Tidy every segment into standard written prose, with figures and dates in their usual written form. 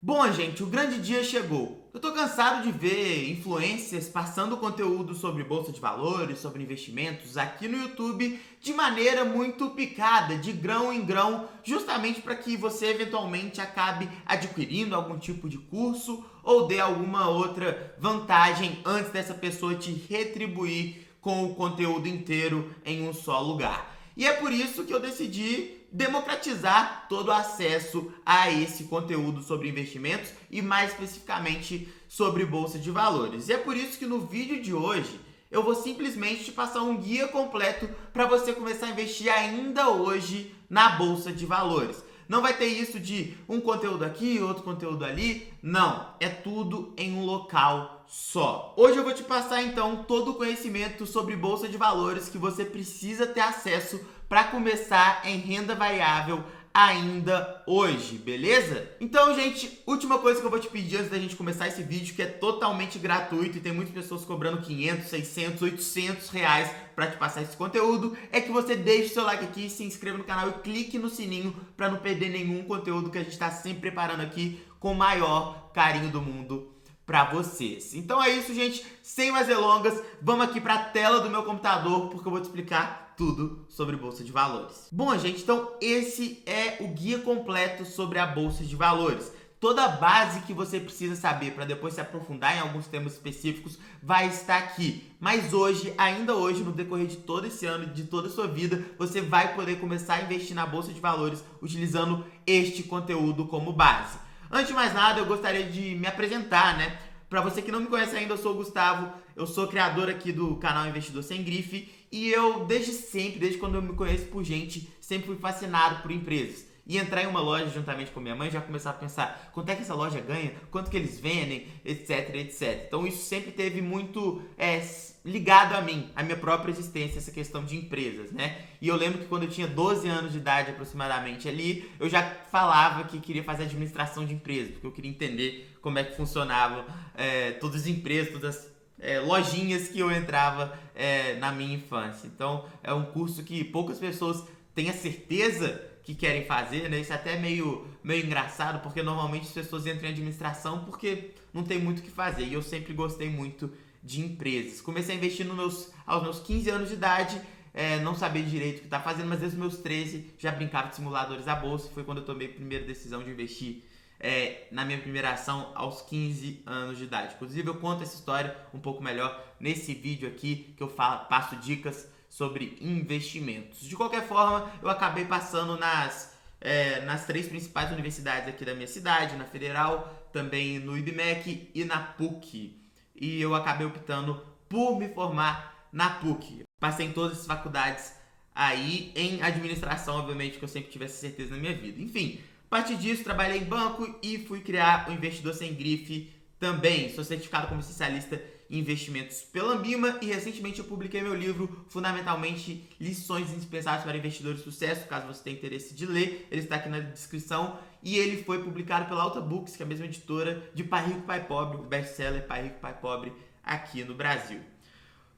Bom, gente, o grande dia chegou. Eu tô cansado de ver influencers passando conteúdo sobre bolsa de valores, sobre investimentos aqui no YouTube de maneira muito picada, de grão em grão, justamente para que você eventualmente acabe adquirindo algum tipo de curso ou dê alguma outra vantagem antes dessa pessoa te retribuir com o conteúdo inteiro em um só lugar. E é por isso que eu decidi democratizar todo o acesso a esse conteúdo sobre investimentos e mais especificamente sobre bolsa de valores. E é por isso que no vídeo de hoje eu vou simplesmente te passar um guia completo para você começar a investir ainda hoje na bolsa de valores. Não vai ter isso de um conteúdo aqui, outro conteúdo ali. Não, é tudo em um local só. Hoje eu vou te passar então todo o conhecimento sobre bolsa de valores que você precisa ter acesso para começar em renda variável ainda hoje, beleza? Então, gente, última coisa que eu vou te pedir antes da gente começar esse vídeo, que é totalmente gratuito e tem muitas pessoas cobrando 500, 600, 800 reais para te passar esse conteúdo, é que você deixe seu like aqui, se inscreva no canal e clique no sininho para não perder nenhum conteúdo que a gente está sempre preparando aqui com o maior carinho do mundo para vocês. Então é isso, gente. Sem mais delongas, vamos aqui para a tela do meu computador porque eu vou te explicar tudo sobre bolsa de valores. Bom, gente, então esse é o guia completo sobre a bolsa de valores. Toda a base que você precisa saber para depois se aprofundar em alguns temas específicos vai estar aqui. Mas hoje, ainda hoje, no decorrer de todo esse ano e de toda a sua vida, você vai poder começar a investir na bolsa de valores utilizando este conteúdo como base. Antes de mais nada, eu gostaria de me apresentar, né? Para você que não me conhece ainda, eu sou o Gustavo, eu sou criador aqui do canal Investidor Sem Grife e eu desde sempre, desde quando eu me conheço por gente, sempre fui fascinado por empresas. E entrar em uma loja juntamente com minha mãe, já começava a pensar quanto é que essa loja ganha, quanto que eles vendem, etc, etc. Então isso sempre teve muito ligado a mim, a minha própria existência, essa questão de empresas, né? E eu lembro que quando eu tinha 12 anos de idade aproximadamente ali, eu já falava que queria fazer administração de empresas, porque eu queria entender como é que funcionavam todas as empresas, todas as lojinhas que eu entrava na minha infância. Então é um curso que poucas pessoas têm a certeza que querem fazer, né? Isso é até meio engraçado, porque normalmente as pessoas entram em administração porque não tem muito o que fazer. E eu sempre gostei muito de empresas. Comecei a investir aos meus 15 anos de idade, não sabia direito o que estava fazendo, mas desde os meus 13 já brincava de simuladores à bolsa. Foi quando eu tomei a primeira decisão de investir na minha primeira ação aos 15 anos de idade. Inclusive eu conto essa história um pouco melhor nesse vídeo aqui, que eu passo dicas sobre investimentos. De qualquer forma, eu acabei passando nas 3 principais universidades aqui da minha cidade, na Federal, também no IBMEC e na PUC. E eu acabei optando por me formar na PUC. Passei em todas as faculdades aí, em administração, obviamente, que eu sempre tivesse certeza na minha vida. Enfim, a partir disso, trabalhei em banco e fui criar o Investidor Sem Grife também. Sou certificado como especialista em investimentos pela Ambima e recentemente eu publiquei meu livro, Fundamentalmente Lições Indispensáveis para Investidores de Sucesso. Caso você tenha interesse de ler, ele está aqui na descrição. E ele foi publicado pela Alta Books, que é a mesma editora de Pai Rico, Pai Pobre, o best-seller Pai Rico, Pai Pobre aqui no Brasil.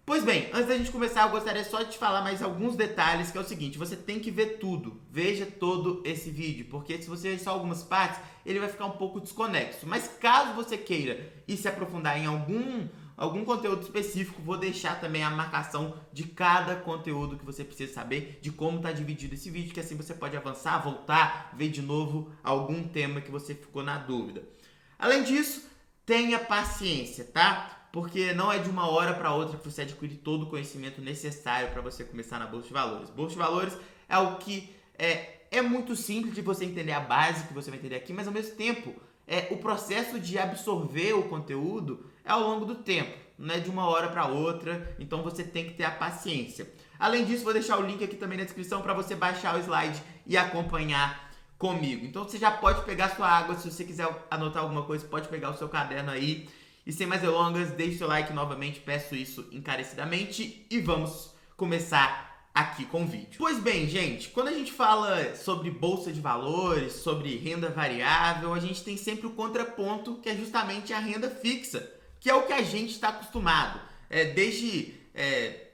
Pois bem, antes da gente começar, eu gostaria só de te falar mais alguns detalhes, que é o seguinte: você tem que ver tudo, veja todo esse vídeo, porque se você ver só algumas partes, ele vai ficar um pouco desconexo. Mas caso você queira ir se aprofundar em algum conteúdo específico, vou deixar também a marcação de cada conteúdo que você precisa saber, de como está dividido esse vídeo, que assim você pode avançar, voltar, ver de novo algum tema que você ficou na dúvida. Além disso, tenha paciência, tá? Porque não é de uma hora para outra que você adquire todo o conhecimento necessário para você começar na Bolsa de Valores. Bolsa de Valores é algo que é muito simples de você entender a base que você vai entender aqui, mas ao mesmo tempo o processo de absorver o conteúdo é ao longo do tempo, não é de uma hora para outra, então você tem que ter a paciência. Além disso, vou deixar o link aqui também na descrição para você baixar o slide e acompanhar comigo. Então você já pode pegar sua água, se você quiser anotar alguma coisa, pode pegar o seu caderno aí. E sem mais delongas, deixe seu like novamente, peço isso encarecidamente e vamos começar aqui com o vídeo. Pois bem, gente, quando a gente fala sobre bolsa de valores, sobre renda variável, a gente tem sempre o contraponto, que é justamente a renda fixa, que é o que a gente está acostumado. Desde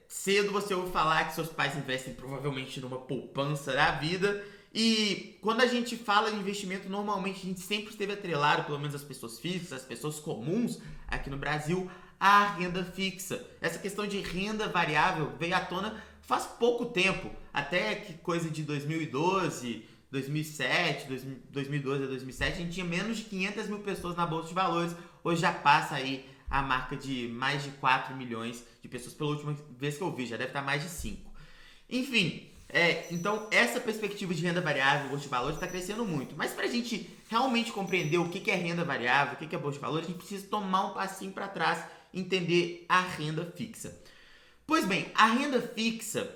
cedo você ouve falar que seus pais investem provavelmente numa poupança da vida E quando a gente fala de investimento, normalmente a gente sempre esteve atrelado, pelo menos as pessoas físicas, as pessoas comuns aqui no Brasil, à renda fixa. Essa questão de renda variável veio à tona faz pouco tempo, até que coisa de 2012, 2007, 2012 a 2007, a gente tinha menos de 500 mil pessoas na Bolsa de Valores. Hoje já passa aí a marca de mais de 4 milhões de pessoas, pela última vez que eu vi, já deve estar mais de 5. Enfim, então essa perspectiva de renda variável, Bolsa de Valores, está crescendo muito. Mas para a gente realmente compreender o que é renda variável, o que é Bolsa de Valores, a gente precisa tomar um passinho para trás e entender a renda fixa. Pois bem, a renda fixa,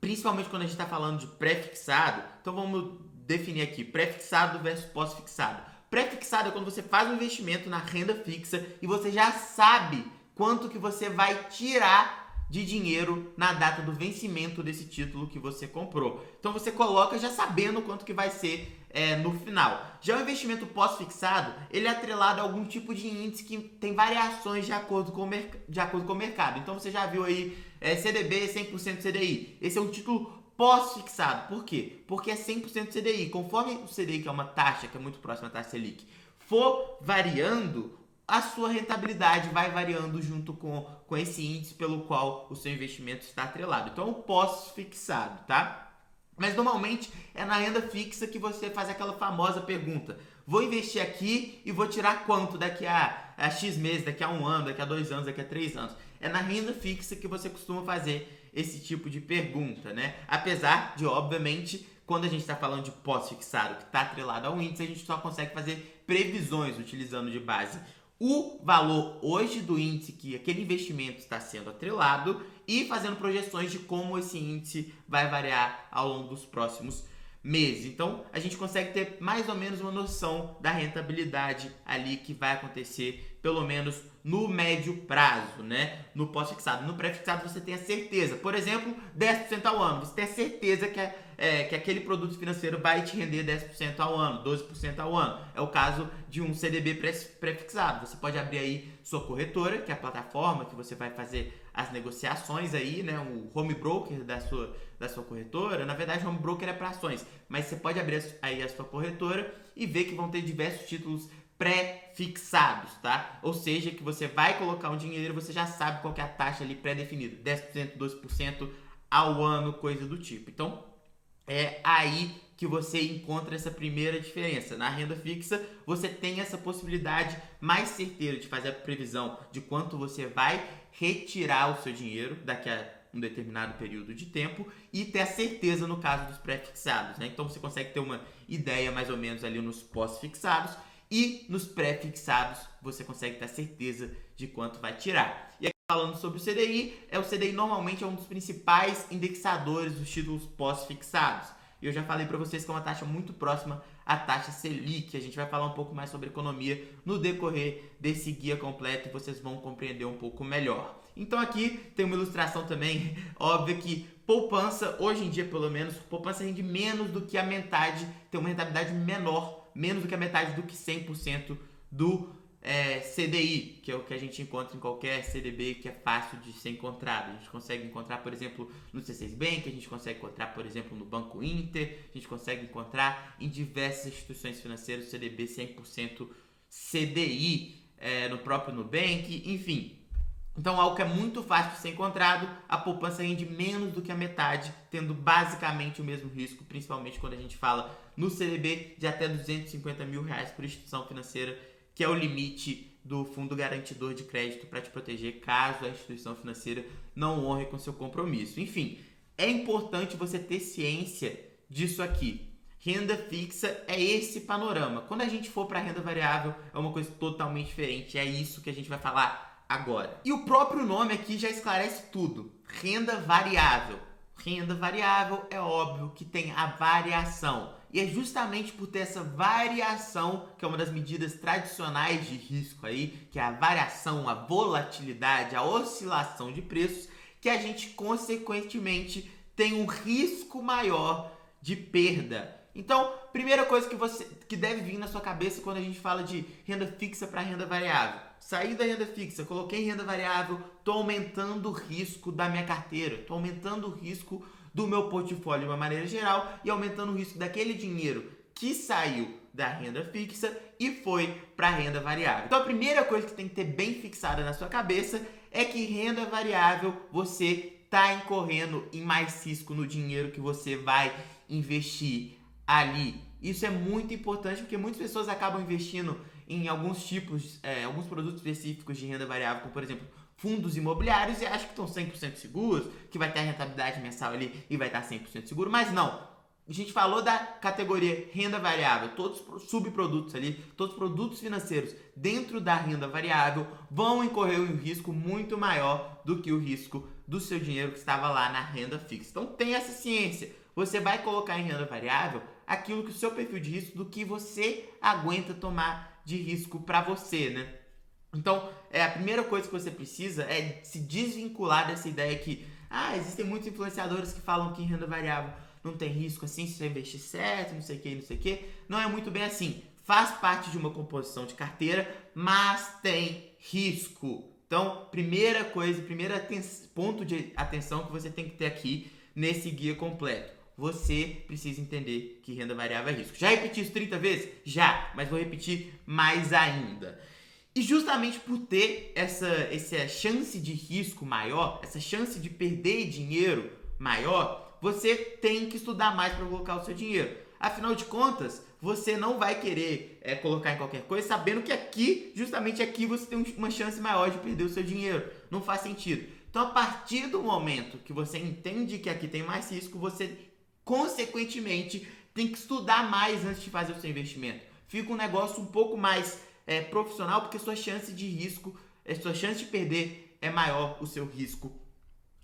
principalmente quando a gente está falando de pré-fixado, então vamos definir aqui, pré-fixado versus pós-fixado. Pré-fixado é quando você faz um investimento na renda fixa e você já sabe quanto que você vai tirar de dinheiro na data do vencimento desse título que você comprou. Então você coloca já sabendo quanto que vai ser no final. Já o investimento pós-fixado, ele é atrelado a algum tipo de índice que tem variações de acordo com o mercado. Então você já viu aí CDB 100% CDI. Esse é um título pós-fixado. Por quê? Porque é 100% CDI. Conforme o CDI, que é uma taxa que é muito próxima à taxa Selic, for variando, a sua rentabilidade vai variando junto com esse índice pelo qual o seu investimento está atrelado. Então, o pós-fixado, tá? Mas normalmente é na renda fixa que você faz aquela famosa pergunta: vou investir aqui e vou tirar quanto daqui a X meses, daqui a 1 ano, daqui a 2 anos, daqui a 3 anos? É na renda fixa que você costuma fazer esse tipo de pergunta, né? Apesar de, obviamente, quando a gente está falando de pós-fixado, que está atrelado ao índice, a gente só consegue fazer previsões utilizando de base o valor hoje do índice que aquele investimento está sendo atrelado e fazendo projeções de como esse índice vai variar ao longo dos próximos meses. Então, a gente consegue ter mais ou menos uma noção da rentabilidade ali que vai acontecer, pelo menos no médio prazo, né? No pós-fixado. No pré-fixado você tem a certeza. Por exemplo, 10% ao ano. Você tem a certeza que aquele produto financeiro vai te render 10% ao ano, 12% ao ano. É o caso de um CDB pré-fixado. Você pode abrir aí sua corretora, que é a plataforma que você vai fazer as negociações aí, né? O home broker da sua corretora. Na verdade, o home broker é para ações, mas você pode abrir aí a sua corretora e ver que vão ter diversos títulos pré-fixados, tá? Ou seja, que você vai colocar um dinheiro e você já sabe qual que é a taxa ali pré-definida, 10%, 12% ao ano, coisa do tipo. Então, é aí que você encontra essa primeira diferença. Na renda fixa, você tem essa possibilidade mais certeira de fazer a previsão de quanto você vai retirar o seu dinheiro daqui a um determinado período de tempo e ter a certeza no caso dos pré-fixados, né? Então você consegue ter uma ideia mais ou menos ali nos pós-fixados e nos pré-fixados você consegue ter a certeza de quanto vai tirar. E aqui falando sobre o CDI, o CDI normalmente é um dos principais indexadores dos títulos pós-fixados. E eu já falei para vocês que é uma taxa muito próxima à taxa Selic. A gente vai falar um pouco mais sobre economia no decorrer desse guia completo e vocês vão compreender um pouco melhor. Então aqui tem uma ilustração também, óbvia que poupança, hoje em dia pelo menos, poupança rende menos do que a metade, tem uma rentabilidade menor, menos do que a metade do que 100% do CDI, que é o que a gente encontra em qualquer CDB que é fácil de ser encontrado. A gente consegue encontrar, por exemplo, no C6 Bank, a gente consegue encontrar, por exemplo, no Banco Inter, a gente consegue encontrar em diversas instituições financeiras CDB 100% CDI, no próprio Nubank, enfim. Então, algo que é muito fácil de ser encontrado, a poupança rende menos do que a metade, tendo basicamente o mesmo risco, principalmente quando a gente fala no CDB de até R$250 mil por instituição financeira, que é o limite do fundo garantidor de crédito para te proteger caso a instituição financeira não honre com seu compromisso. Enfim, é importante você ter ciência disso aqui. Renda fixa é esse panorama. Quando a gente for para renda variável, é uma coisa totalmente diferente. É isso que a gente vai falar agora. E o próprio nome aqui já esclarece tudo. Renda variável. Renda variável é óbvio que tem a variação. E é justamente por ter essa variação, que é uma das medidas tradicionais de risco aí, que é a variação, a volatilidade, a oscilação de preços, que a gente consequentemente tem um risco maior de perda. Então, primeira coisa que deve vir na sua cabeça quando a gente fala de renda fixa para renda variável. Saí da renda fixa, coloquei em renda variável, estou aumentando o risco da minha carteira, estou aumentando o risco do meu portfólio de uma maneira geral e aumentando o risco daquele dinheiro que saiu da renda fixa e foi para a renda variável. Então a primeira coisa que tem que ter bem fixada na sua cabeça é que renda variável você está incorrendo em mais risco no dinheiro que você vai investir ali. Isso é muito importante porque muitas pessoas acabam investindo em alguns tipos, alguns produtos específicos de renda variável, como por exemplo fundos imobiliários, e acham que estão 100% seguros, que vai ter a rentabilidade mensal ali e vai estar 100% seguro, mas não. A gente falou da categoria renda variável, todos os subprodutos ali, todos os produtos financeiros dentro da renda variável vão incorrer um risco muito maior do que o risco do seu dinheiro que estava lá na renda fixa. Então tem essa ciência. Você vai colocar em renda variável aquilo que o seu perfil de risco, do que você aguenta tomar de risco para você, né? Então, a primeira coisa que você precisa é se desvincular dessa ideia que existem muitos influenciadores que falam que em renda variável não tem risco assim, se você investir certo, não sei o que, não sei o que. Não é muito bem assim. Faz parte de uma composição de carteira, mas tem risco. Então, primeira coisa, ponto de atenção que você tem que ter aqui nesse guia completo. Você precisa entender que renda variável é risco. Já repeti isso 30 vezes? Já, mas vou repetir mais ainda. E justamente por ter essa chance de risco maior, essa chance de perder dinheiro maior, você tem que estudar mais para colocar o seu dinheiro. Afinal de contas, você não vai querer colocar em qualquer coisa sabendo que justamente aqui você tem uma chance maior de perder o seu dinheiro. Não faz sentido. Então, a partir do momento que você entende que aqui tem mais risco, você, consequentemente, tem que estudar mais antes de fazer o seu investimento. Fica um negócio um pouco mais profissional, porque sua chance de risco, sua chance de perder é maior, o seu risco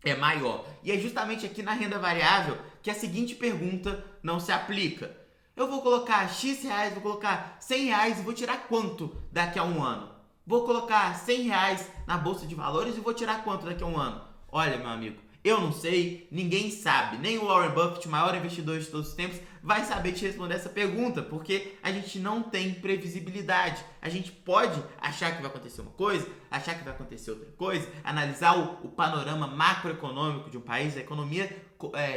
é maior. E é justamente aqui na renda variável que a seguinte pergunta não se aplica. Eu vou colocar X reais, vou colocar 100 reais e vou tirar quanto daqui a um ano? Vou colocar 100 reais na bolsa de valores e vou tirar quanto daqui a um ano? Olha, meu amigo, eu não sei, ninguém sabe, nem o Warren Buffett, o maior investidor de todos os tempos, vai saber te responder essa pergunta, porque a gente não tem previsibilidade. A gente pode achar que vai acontecer uma coisa, achar que vai acontecer outra coisa, analisar o panorama macroeconômico de um país, a economia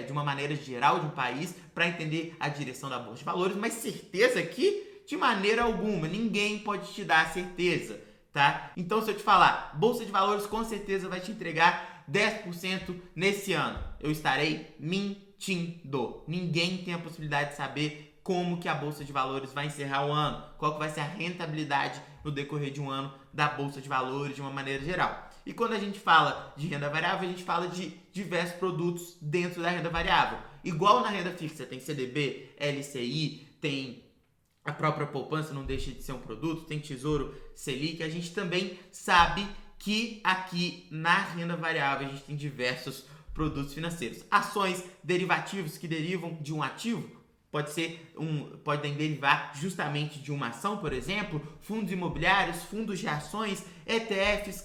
de uma maneira geral de um país, para entender a direção da bolsa de valores, mas certeza aqui, de maneira alguma, ninguém pode te dar certeza, tá? Então, se eu te falar, bolsa de valores com certeza vai te entregar 10% nesse ano, eu estarei mentindo. Ninguém tem a possibilidade de saber como que a Bolsa de Valores vai encerrar o ano, qual que vai ser a rentabilidade no decorrer de um ano da Bolsa de Valores de uma maneira geral. E quando a gente fala de renda variável, a gente fala de diversos produtos dentro da renda variável. Igual na renda fixa, tem CDB, LCI, tem a própria poupança, não deixa de ser um produto, tem Tesouro Selic. A gente também sabe que aqui na renda variável a gente tem diversos produtos financeiros. Ações, derivativos que derivam de um ativo, podem derivar justamente de uma ação, por exemplo, fundos imobiliários, fundos de ações, ETFs,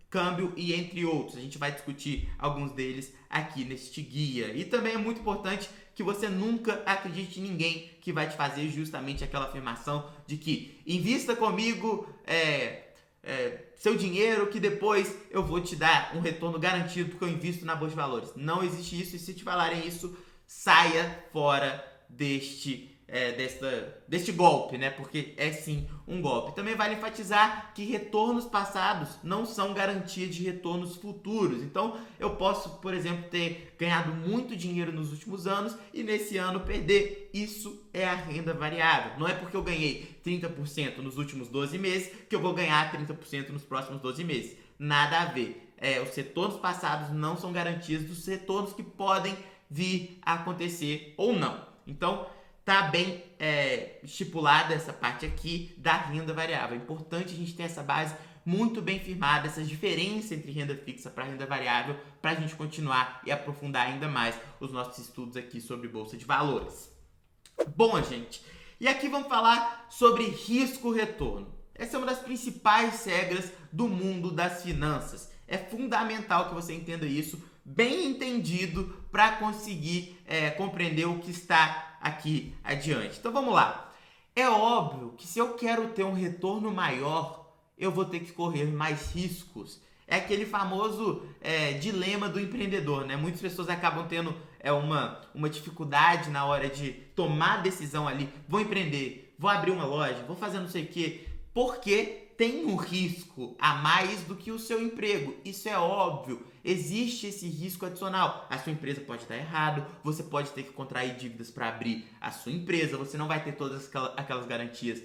câmbio e entre outros. A gente vai discutir alguns deles aqui neste guia. E também é muito importante que você nunca acredite em ninguém que vai te fazer justamente aquela afirmação de que invista comigo seu dinheiro que depois eu vou te dar um retorno garantido porque eu invisto na Bolsa de Valores. Não existe isso, e se te falarem isso, saia fora deste golpe, né? Porque é sim um golpe. Também vale enfatizar que retornos passados não são garantia de retornos futuros. Então, eu posso, por exemplo, ter ganhado muito dinheiro nos últimos anos e nesse ano perder. Isso é a renda variável. Não é porque eu ganhei 30% nos últimos 12 meses que eu vou ganhar 30% nos próximos 12 meses. Nada a ver. Os retornos passados não são garantias dos retornos que podem vir a acontecer ou não. Então, tá bem estipulada essa parte aqui da renda variável. É importante a gente ter essa base muito bem firmada, essa diferença entre renda fixa para renda variável, para a gente continuar e aprofundar ainda mais os nossos estudos aqui sobre Bolsa de Valores. Bom, gente, e aqui vamos falar sobre risco-retorno. Essa é uma das principais regras do mundo das finanças. É fundamental que você entenda isso bem entendido para conseguir compreender o que está aqui adiante. Então vamos lá. É óbvio que se eu quero ter um retorno maior, eu vou ter que correr mais riscos. É aquele famoso dilema do empreendedor, né? Muitas pessoas acabam tendo uma dificuldade na hora de tomar a decisão ali. Vou empreender, vou abrir uma loja, vou fazer não sei o quê. Porque tem um risco a mais do que o seu emprego. Isso é óbvio. Existe esse risco adicional. A sua empresa pode estar errado, você pode ter que contrair dívidas para abrir a sua empresa, você não vai ter todas aquelas garantias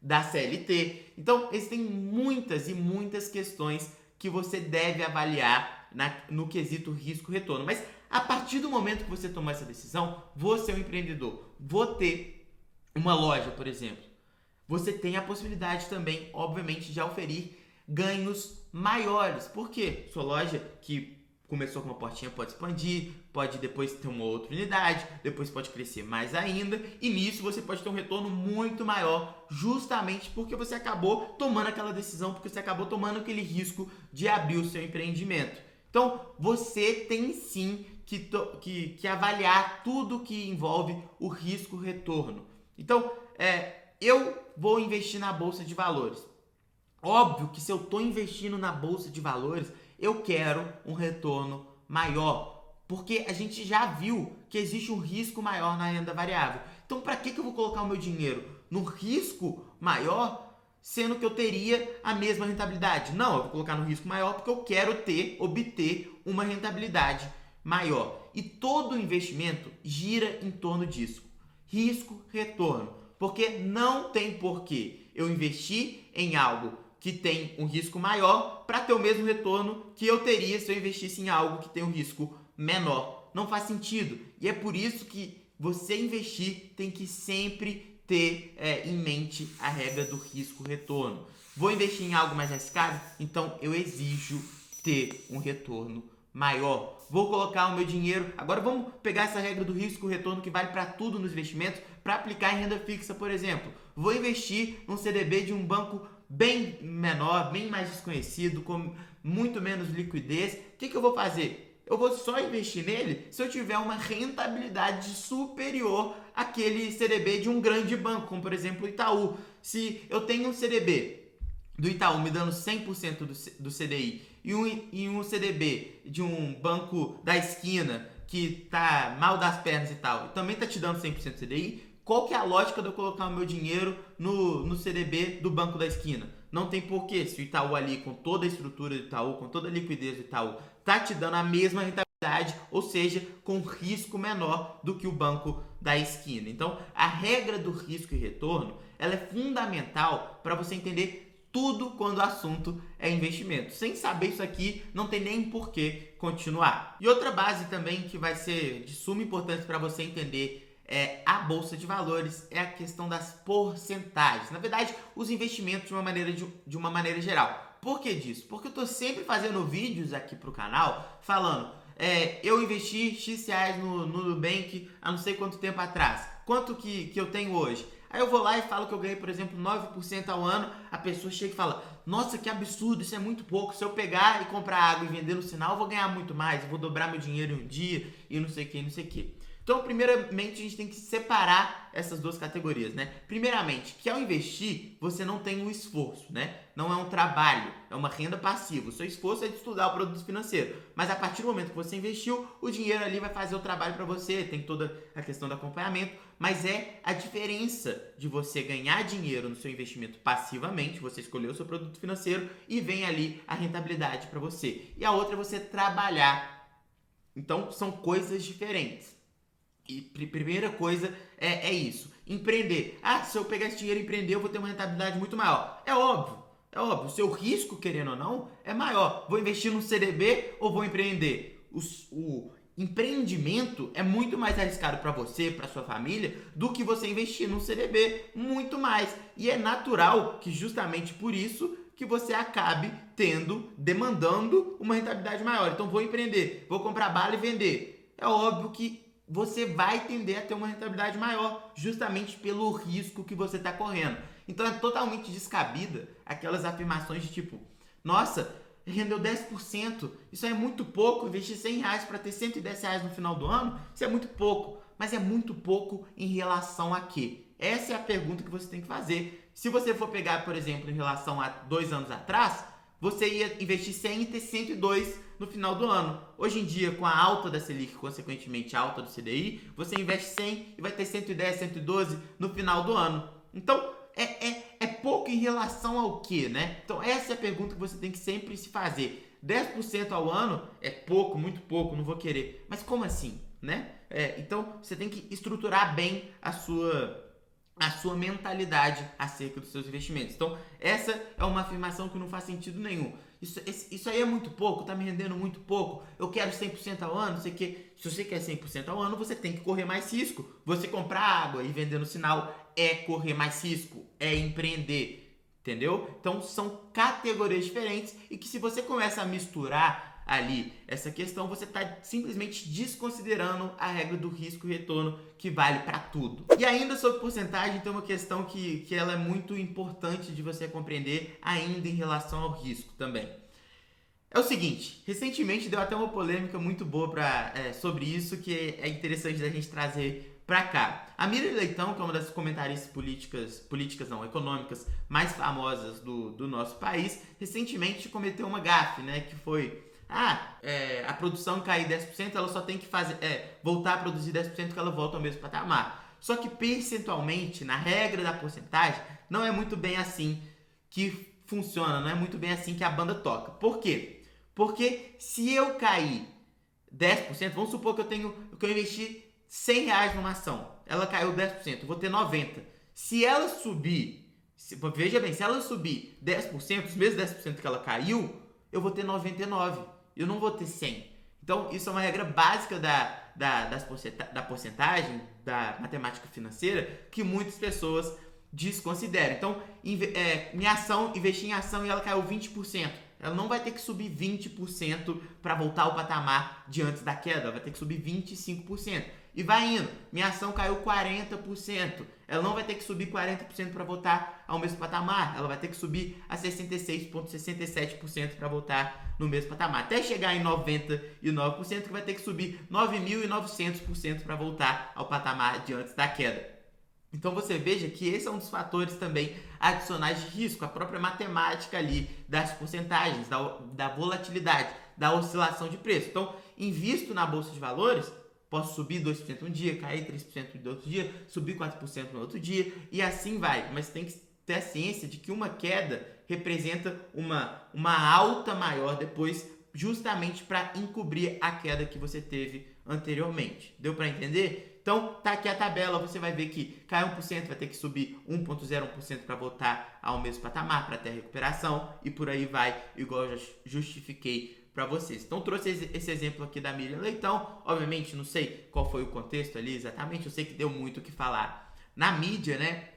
da CLT. Então, existem muitas e muitas questões que você deve avaliar no quesito risco-retorno. Mas a partir do momento que você tomar essa decisão, vou ser um empreendedor, vou ter uma loja, por exemplo, você tem a possibilidade também, obviamente, de oferir ganhos maiores. Por quê? Sua loja que começou com uma portinha pode expandir, pode depois ter uma outra unidade, depois pode crescer mais ainda, e nisso você pode ter um retorno muito maior, justamente porque você acabou tomando aquela decisão, porque você acabou tomando aquele risco de abrir o seu empreendimento. Então, você tem sim que avaliar tudo que envolve o risco-retorno. Então, eu vou investir na Bolsa de Valores. Óbvio que se eu estou investindo na Bolsa de Valores, eu quero um retorno maior, porque a gente já viu que existe um risco maior na renda variável. Então, para que eu vou colocar o meu dinheiro no risco maior, sendo que eu teria a mesma rentabilidade? Não, eu vou colocar no risco maior porque eu quero obter uma rentabilidade maior. E todo investimento gira em torno disso. Risco-retorno. Porque não tem porquê eu investir em algo que tem um risco maior para ter o mesmo retorno que eu teria se eu investisse em algo que tem um risco menor. Não faz sentido. E é por isso que você investir tem que sempre ter em mente a regra do risco-retorno. Vou investir em algo mais arriscado? Então eu exijo ter um retorno maior. Vou colocar o meu dinheiro... Agora vamos pegar essa regra do risco-retorno que vale para tudo nos investimentos para aplicar em renda fixa, por exemplo. Vou investir num CDB de um banco bem menor, bem mais desconhecido, com muito menos liquidez. O que eu vou fazer? Eu vou só investir nele se eu tiver uma rentabilidade superior àquele CDB de um grande banco, como por exemplo o Itaú. Se eu tenho um CDB do Itaú me dando 100% do CDI e um CDB de um banco da esquina que tá mal das pernas e tal, e também tá te dando 100% do CDI, qual que é a lógica de eu colocar o meu dinheiro no CDB do banco da esquina? Não tem porquê. Se o Itaú ali, com toda a estrutura do Itaú, com toda a liquidez do Itaú, tá te dando a mesma rentabilidade, ou seja, com risco menor do que o banco da esquina. Então, a regra do risco e retorno, ela é fundamental para você entender tudo quando o assunto é investimento. Sem saber isso aqui, não tem nem por que continuar. E outra base também que vai ser de suma importância para você entender a Bolsa de Valores é a questão das porcentagens. Na verdade, os investimentos de uma maneira geral. Por que disso? Porque eu estou sempre fazendo vídeos aqui para o canal falando eu investi X reais no Nubank há não sei quanto tempo atrás. Quanto que eu tenho hoje? Aí eu vou lá e falo que eu ganhei, por exemplo, 9% ao ano. A pessoa chega e fala, nossa, que absurdo, isso é muito pouco. Se eu pegar e comprar água e vender no sinal, eu vou ganhar muito mais. Eu vou dobrar meu dinheiro em um dia e não sei o que, não sei o que. Então, primeiramente, a gente tem que separar essas duas categorias, né? Primeiramente, que ao investir, você não tem um esforço, né? Não é um trabalho, é uma renda passiva. O seu esforço é de estudar o produto financeiro. Mas a partir do momento que você investiu, o dinheiro ali vai fazer o trabalho para você, tem toda a questão do acompanhamento. Mas é a diferença de você ganhar dinheiro no seu investimento passivamente, você escolheu o seu produto financeiro e vem ali a rentabilidade para você. E a outra é você trabalhar. Então, são coisas diferentes. E primeira coisa é isso, empreender. Se eu pegar esse dinheiro e empreender, eu vou ter uma rentabilidade muito maior. É óbvio, o seu risco, querendo ou não, é maior. Vou investir num CDB ou vou empreender? O empreendimento é muito mais arriscado para você, para sua família, do que você investir num CDB, muito mais. E é natural que justamente por isso que você acabe demandando uma rentabilidade maior. Então vou empreender, vou comprar bala e vender. É óbvio que você vai tender a ter uma rentabilidade maior, justamente pelo risco que você está correndo. Então é totalmente descabida aquelas afirmações de tipo, nossa, rendeu 10%, isso é muito pouco, investir 100 reais para ter 110 reais no final do ano, isso é muito pouco. Mas é muito pouco em relação a quê? Essa é a pergunta que você tem que fazer. Se você for pegar, por exemplo, em relação a 2 anos atrás, você ia investir 100 e ter 102 no final do ano. Hoje em dia, com a alta da Selic, consequentemente a alta do CDI, você investe 100 e vai ter 110, 112 no final do ano. Então, é pouco em relação ao quê, né? Então, essa é a pergunta que você tem que sempre se fazer. 10% ao ano é pouco, muito pouco, não vou querer. Mas como assim, né? Então, você tem que estruturar bem a sua mentalidade acerca dos seus investimentos. Então, essa é uma afirmação que não faz sentido nenhum. Isso aí é muito pouco, tá me rendendo muito pouco, eu quero 100% ao ano, se você quer 100% ao ano, você tem que correr mais risco. Você comprar água e vender no sinal é correr mais risco, é empreender, entendeu? Então, são categorias diferentes e que se você começa a misturar ali essa questão, você está simplesmente desconsiderando a regra do risco e retorno que vale para tudo. E ainda sobre porcentagem, tem uma questão que ela é muito importante de você compreender ainda em relação ao risco também. É o seguinte, recentemente deu até uma polêmica muito boa sobre isso que é interessante da gente trazer para cá. A Miriam Leitão, que é uma das comentaristas econômicas mais famosas do nosso país, recentemente cometeu uma gafe, né, que foi a produção cair 10%, ela só tem que voltar a produzir 10% que ela volta ao mesmo patamar. Só que percentualmente, na regra da porcentagem, não é muito bem assim que funciona, não é muito bem assim que a banda toca. Por quê? Porque se eu cair 10%, vamos supor que eu investi R$100 numa ação, ela caiu 10%, eu vou ter 90%. Se ela subir, veja bem, se ela subir 10%, os mesmos 10% que ela caiu, eu vou ter 99%. Eu não vou ter 100. Então, isso é uma regra básica da porcentagem, da matemática financeira, que muitas pessoas desconsideram. Então, investi em ação e ela caiu 20%. Ela não vai ter que subir 20% para voltar ao patamar de antes da queda. Ela vai ter que subir 25%. E vai indo. Minha ação caiu 40%. Ela não vai ter que subir 40% para voltar ao mesmo patamar. Ela vai ter que subir a 66,67% para voltar no mesmo patamar. Até chegar em 99%, que vai ter que subir 9.900% para voltar ao patamar de antes da queda. Então você veja que esse é um dos fatores também adicionais de risco, a própria matemática ali das porcentagens, da volatilidade, da oscilação de preço. Então, invisto na bolsa de valores, posso subir 2% um dia, cair 3% no outro dia, subir 4% no outro dia e assim vai. Mas tem que ter a ciência de que uma queda representa uma alta maior depois, justamente para encobrir a queda que você teve anteriormente. Deu para entender? Então, tá aqui a tabela, você vai ver que cai 1%, vai ter que subir 1,01% para voltar ao mesmo patamar, para ter a recuperação, e por aí vai, igual eu já justifiquei para vocês. Então, trouxe esse exemplo aqui da Miriam Leitão. Obviamente, não sei qual foi o contexto ali exatamente, eu sei que deu muito o que falar na mídia, né?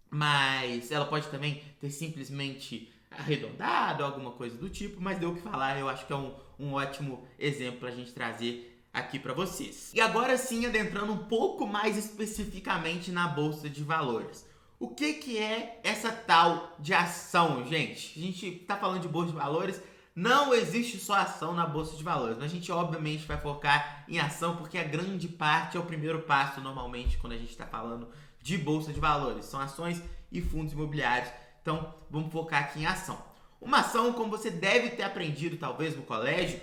Mas ela pode também ter simplesmente arredondado, alguma coisa do tipo, mas deu o que falar, eu acho que é um ótimo exemplo para a gente trazer aqui para vocês. E agora sim, adentrando um pouco mais especificamente na Bolsa de Valores. O que é essa tal de ação, gente? A gente tá falando de Bolsa de Valores, não existe só ação na Bolsa de Valores, mas a gente obviamente vai focar em ação porque a grande parte é o primeiro passo normalmente quando a gente está falando de Bolsa de Valores. São ações e fundos imobiliários, então vamos focar aqui em ação. Uma ação, como você deve ter aprendido talvez no colégio,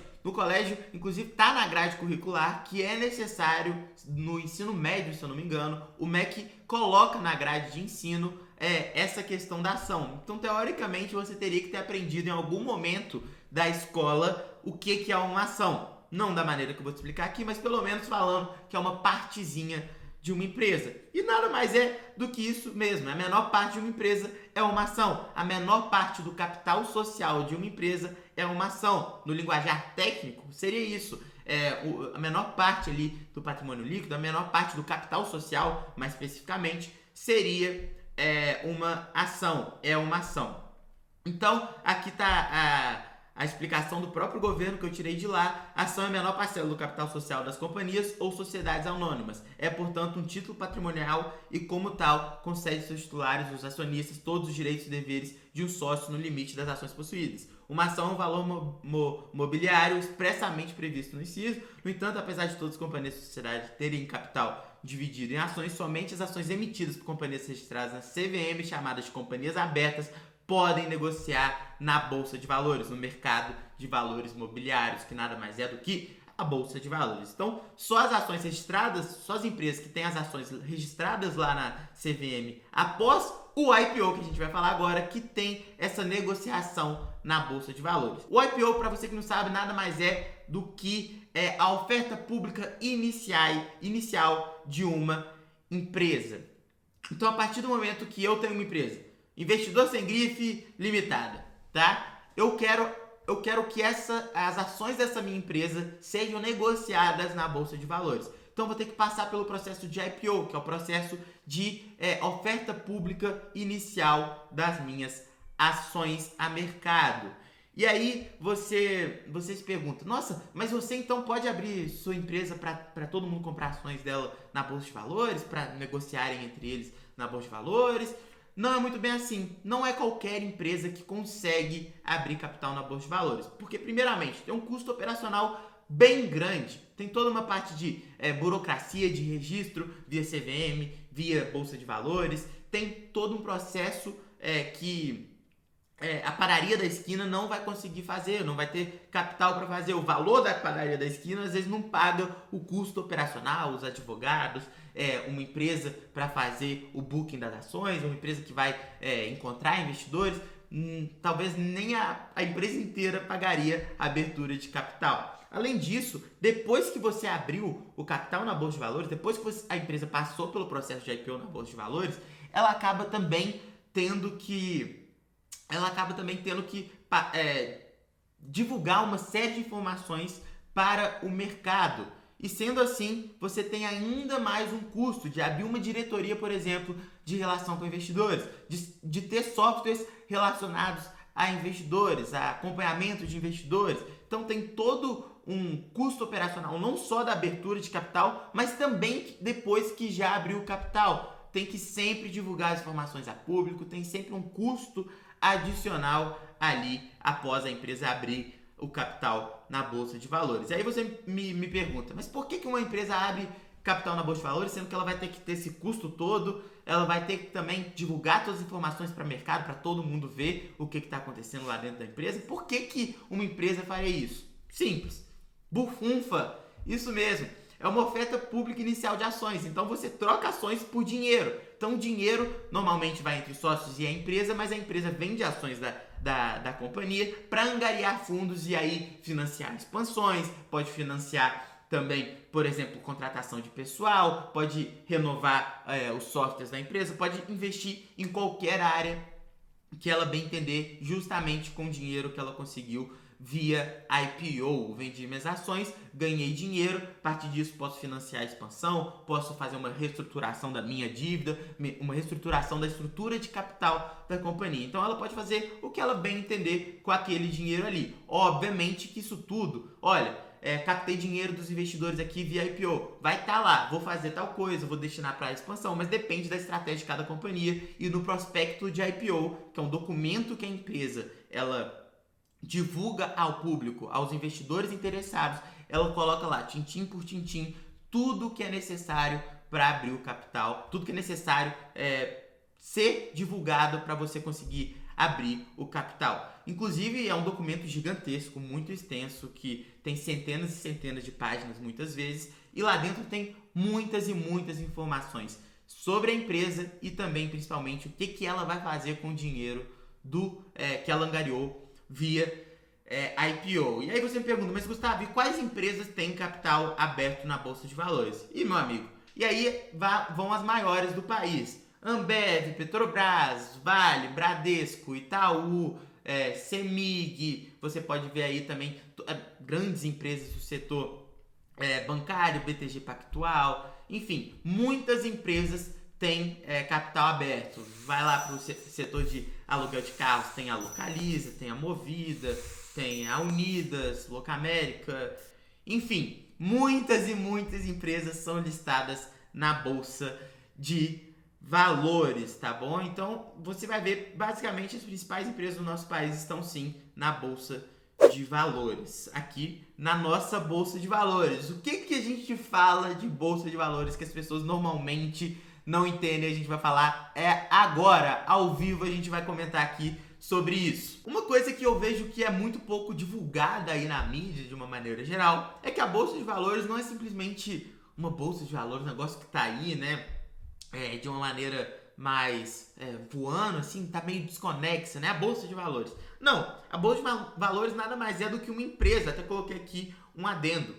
inclusive, está na grade curricular que é necessário no ensino médio, se eu não me engano, o MEC coloca na grade de ensino essa questão da ação. Então, teoricamente, você teria que ter aprendido em algum momento da escola o que é uma ação. Não da maneira que eu vou te explicar aqui, mas pelo menos falando que é uma partezinha de uma empresa. E nada mais é do que isso mesmo. A menor parte de uma empresa é uma ação. A menor parte do capital social de uma empresa é uma ação. No linguajar técnico, seria isso. A menor parte ali do patrimônio líquido, a menor parte do capital social, mais especificamente, seria uma ação. É uma ação. Então, aqui está a explicação do próprio governo que eu tirei de lá. A ação é a menor parcela do capital social das companhias ou sociedades anônimas. É, portanto, um título patrimonial e, como tal, concede seus titulares, os acionistas, todos os direitos e deveres de um sócio no limite das ações possuídas. Uma ação é um valor mobiliário expressamente previsto no inciso. No entanto, apesar de todas as companhias e sociedades terem capital dividido em ações, somente as ações emitidas por companhias registradas na CVM, chamadas de companhias abertas, podem negociar na Bolsa de Valores, no mercado de valores mobiliários, que nada mais é do que a Bolsa de Valores. Então, só as ações registradas, só as empresas que têm as ações registradas lá na CVM após o IPO, que a gente vai falar agora, que tem essa negociação na Bolsa de Valores. O IPO, para você que não sabe, nada mais é do que a oferta pública inicial de uma empresa. Então, a partir do momento que eu tenho uma empresa, investidor sem grife limitada, tá? Eu quero que as ações dessa minha empresa sejam negociadas na Bolsa de Valores. Então, vou ter que passar pelo processo de IPO, que é o processo de oferta pública inicial das minhas ações a mercado. E aí, você se pergunta, nossa, mas você então pode abrir sua empresa para todo mundo comprar ações dela na Bolsa de Valores, para negociarem entre eles na Bolsa de Valores? Não é muito bem assim. Não é qualquer empresa que consegue abrir capital na Bolsa de Valores. Porque, primeiramente, tem um custo operacional bem grande. Tem toda uma parte de burocracia, de registro via CVM, via Bolsa de Valores. Tem todo um processo que a padaria da esquina não vai conseguir fazer, não vai ter capital para fazer. O valor da padaria da esquina às vezes não paga o custo operacional, os advogados, uma empresa para fazer o booking das ações, uma empresa que vai encontrar investidores. Talvez nem a empresa inteira pagaria a abertura de capital. Além disso, depois que você abriu o capital na Bolsa de Valores, depois que a empresa passou pelo processo de IPO na Bolsa de Valores, ela acaba também tendo que divulgar uma série de informações para o mercado. E sendo assim, você tem ainda mais um custo de abrir uma diretoria, por exemplo, de relação com investidores, de ter softwares relacionados a investidores, a acompanhamento de investidores. Então tem todo um custo operacional, não só da abertura de capital, mas também depois que já abriu o capital. Tem que sempre divulgar as informações a público, tem sempre um custo adicional ali após a empresa abrir o capital na Bolsa de Valores. E aí você me pergunta, mas por que uma empresa abre capital na Bolsa de Valores, sendo que ela vai ter que ter esse custo todo, ela vai ter que também divulgar todas as informações para o mercado, para todo mundo ver o que está acontecendo lá dentro da empresa? Por que uma empresa faria isso? Simples. Bufunfa. Isso mesmo. É uma oferta pública inicial de ações. Então você troca ações por dinheiro. Então o dinheiro normalmente vai entre sócios e a empresa, mas a empresa vende ações da companhia para angariar fundos e aí financiar expansões, pode financiar também, por exemplo, contratação de pessoal, pode renovar os softwares da empresa, pode investir em qualquer área que ela bem entender, justamente com o dinheiro que ela conseguiu via IPO. Vendi minhas ações, ganhei dinheiro, a partir disso posso financiar a expansão, posso fazer uma reestruturação da minha dívida, uma reestruturação da estrutura de capital da companhia. Então ela pode fazer o que ela bem entender com aquele dinheiro ali. Obviamente que isso tudo, olha, captei dinheiro dos investidores aqui via IPO, vai estar lá, vou fazer tal coisa, vou destinar para a expansão, mas depende da estratégia de cada companhia. E no prospecto de IPO, que é um documento que a empresa ela divulga ao público, aos investidores interessados, ela coloca lá, tintim por tintim, tudo que é necessário para abrir o capital, tudo que é necessário ser divulgado para você conseguir abrir o capital. Inclusive, é um documento gigantesco, muito extenso, que tem centenas e centenas de páginas muitas vezes, e lá dentro tem muitas e muitas informações sobre a empresa e também, principalmente, o que ela vai fazer com o dinheiro que ela angariou via IPO. E aí você me pergunta, mas Gustavo, e quais empresas têm capital aberto na Bolsa de Valores? E meu amigo, e aí vão as maiores do país. Ambev, Petrobras, Vale, Bradesco, Itaú, Semig, você pode ver aí também grandes empresas do setor bancário, BTG Pactual, enfim, muitas empresas têm capital aberto. Vai lá para o setor de aluguel de carros, tem a Localiza, tem a Movida, tem a Unidas, Locamérica, enfim, muitas e muitas empresas são listadas na Bolsa de Valores, tá bom? Então, você vai ver, basicamente, as principais empresas do nosso país estão sim na Bolsa de Valores, aqui na nossa Bolsa de Valores. O que a gente fala de Bolsa de Valores que as pessoas normalmente não entendem? A gente vai falar agora, ao vivo, a gente vai comentar aqui sobre isso. Uma coisa que eu vejo que é muito pouco divulgada aí na mídia, de uma maneira geral, é que a Bolsa de Valores não é simplesmente uma Bolsa de Valores, um negócio que tá aí, né, de uma maneira mais voando, assim, tá meio desconexa, né, a Bolsa de Valores. Não, a Bolsa de Valores nada mais é do que uma empresa, até coloquei aqui um adendo.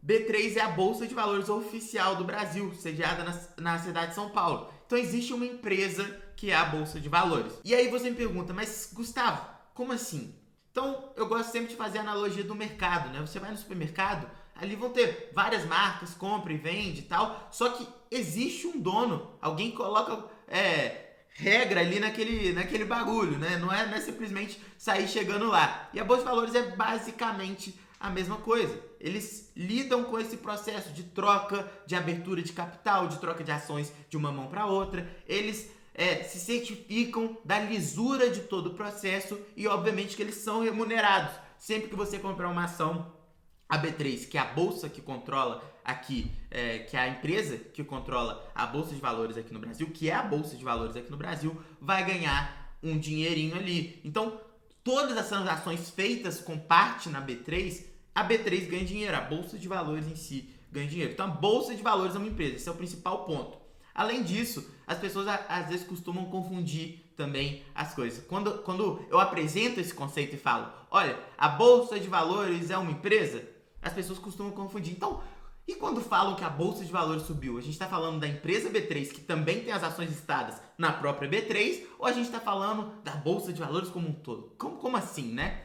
B3 é a Bolsa de Valores oficial do Brasil, sediada na cidade de São Paulo. Então existe uma empresa que é a Bolsa de Valores. E aí você me pergunta, mas Gustavo, como assim? Então eu gosto sempre de fazer a analogia do mercado, né? Você vai no supermercado, ali vão ter várias marcas, compra e vende e tal, só que existe um dono, alguém coloca regra ali naquele bagulho, né? Não é simplesmente sair chegando lá. E a Bolsa de Valores é basicamente a mesma coisa. Eles lidam com esse processo de troca, de abertura de capital, de troca de ações de uma mão para outra. Eles se certificam da lisura de todo o processo e, obviamente, que eles são remunerados. Sempre que você comprar uma ação, a B3, que é a bolsa que controla aqui, que é a empresa que controla a Bolsa de Valores aqui no Brasil, que é a Bolsa de Valores aqui no Brasil, vai ganhar um dinheirinho ali. Então, todas as transações feitas com parte na B3, a B3 ganha dinheiro, a Bolsa de Valores em si ganha dinheiro. Então a Bolsa de Valores é uma empresa, esse é o principal ponto. Além disso, as pessoas às vezes costumam confundir também as coisas. Quando eu apresento esse conceito e falo, olha, a Bolsa de Valores é uma empresa, as pessoas costumam confundir. Então, e quando falam que a Bolsa de Valores subiu, a gente está falando da empresa B3, que também tem as ações listadas na própria B3, ou a gente está falando da Bolsa de Valores como um todo? Como assim, né?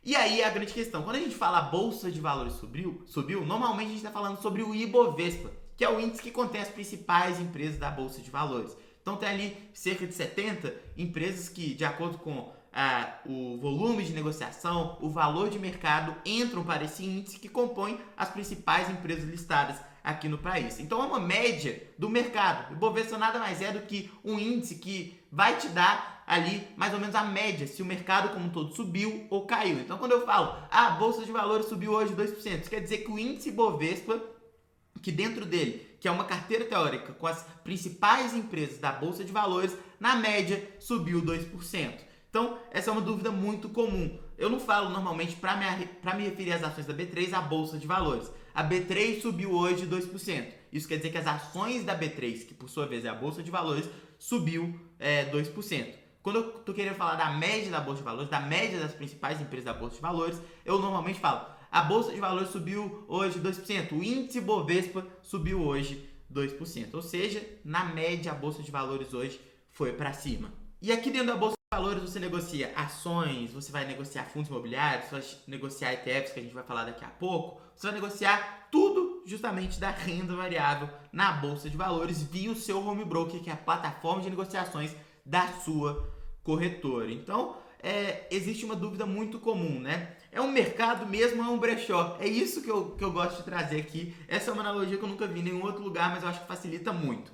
E aí é a grande questão. Quando a gente fala a Bolsa de Valores subiu, normalmente a gente está falando sobre o Ibovespa, que é o índice que contém as principais empresas da Bolsa de Valores. Então tem ali cerca de 70 empresas que, de acordo com o volume de negociação, o valor de mercado, entram para esse índice que compõe as principais empresas listadas aqui no país. Então é uma média do mercado. O Ibovespa nada mais é do que um índice que vai te dar ali mais ou menos a média, se o mercado como um todo subiu ou caiu. Então quando eu falo, a Bolsa de Valores subiu hoje 2%, isso quer dizer que o índice Ibovespa, que dentro dele, que é uma carteira teórica com as principais empresas da Bolsa de Valores, na média subiu 2%. Então, essa é uma dúvida muito comum. Eu não falo normalmente, para me referir às ações da B3, a Bolsa de Valores. A B3 subiu hoje 2%. Isso quer dizer que as ações da B3, que por sua vez é a Bolsa de Valores, subiu 2%. Quando eu estou querendo falar da média da Bolsa de Valores, da média das principais empresas da Bolsa de Valores, eu normalmente falo, a Bolsa de Valores subiu hoje 2%, o índice Bovespa subiu hoje 2%. Ou seja, na média a Bolsa de Valores hoje foi para cima. E aqui dentro da Bolsa de Valores você negocia ações, você vai negociar fundos imobiliários, você vai negociar ETFs, que a gente vai falar daqui a pouco, você vai negociar tudo justamente da renda variável na Bolsa de Valores via o seu home broker, que é a plataforma de negociações da sua corretora. Então, existe uma dúvida muito comum, né? É um mercado mesmo ou é um brechó? É isso que eu gosto de trazer aqui. Essa é uma analogia que eu nunca vi em nenhum outro lugar, mas eu acho que facilita muito.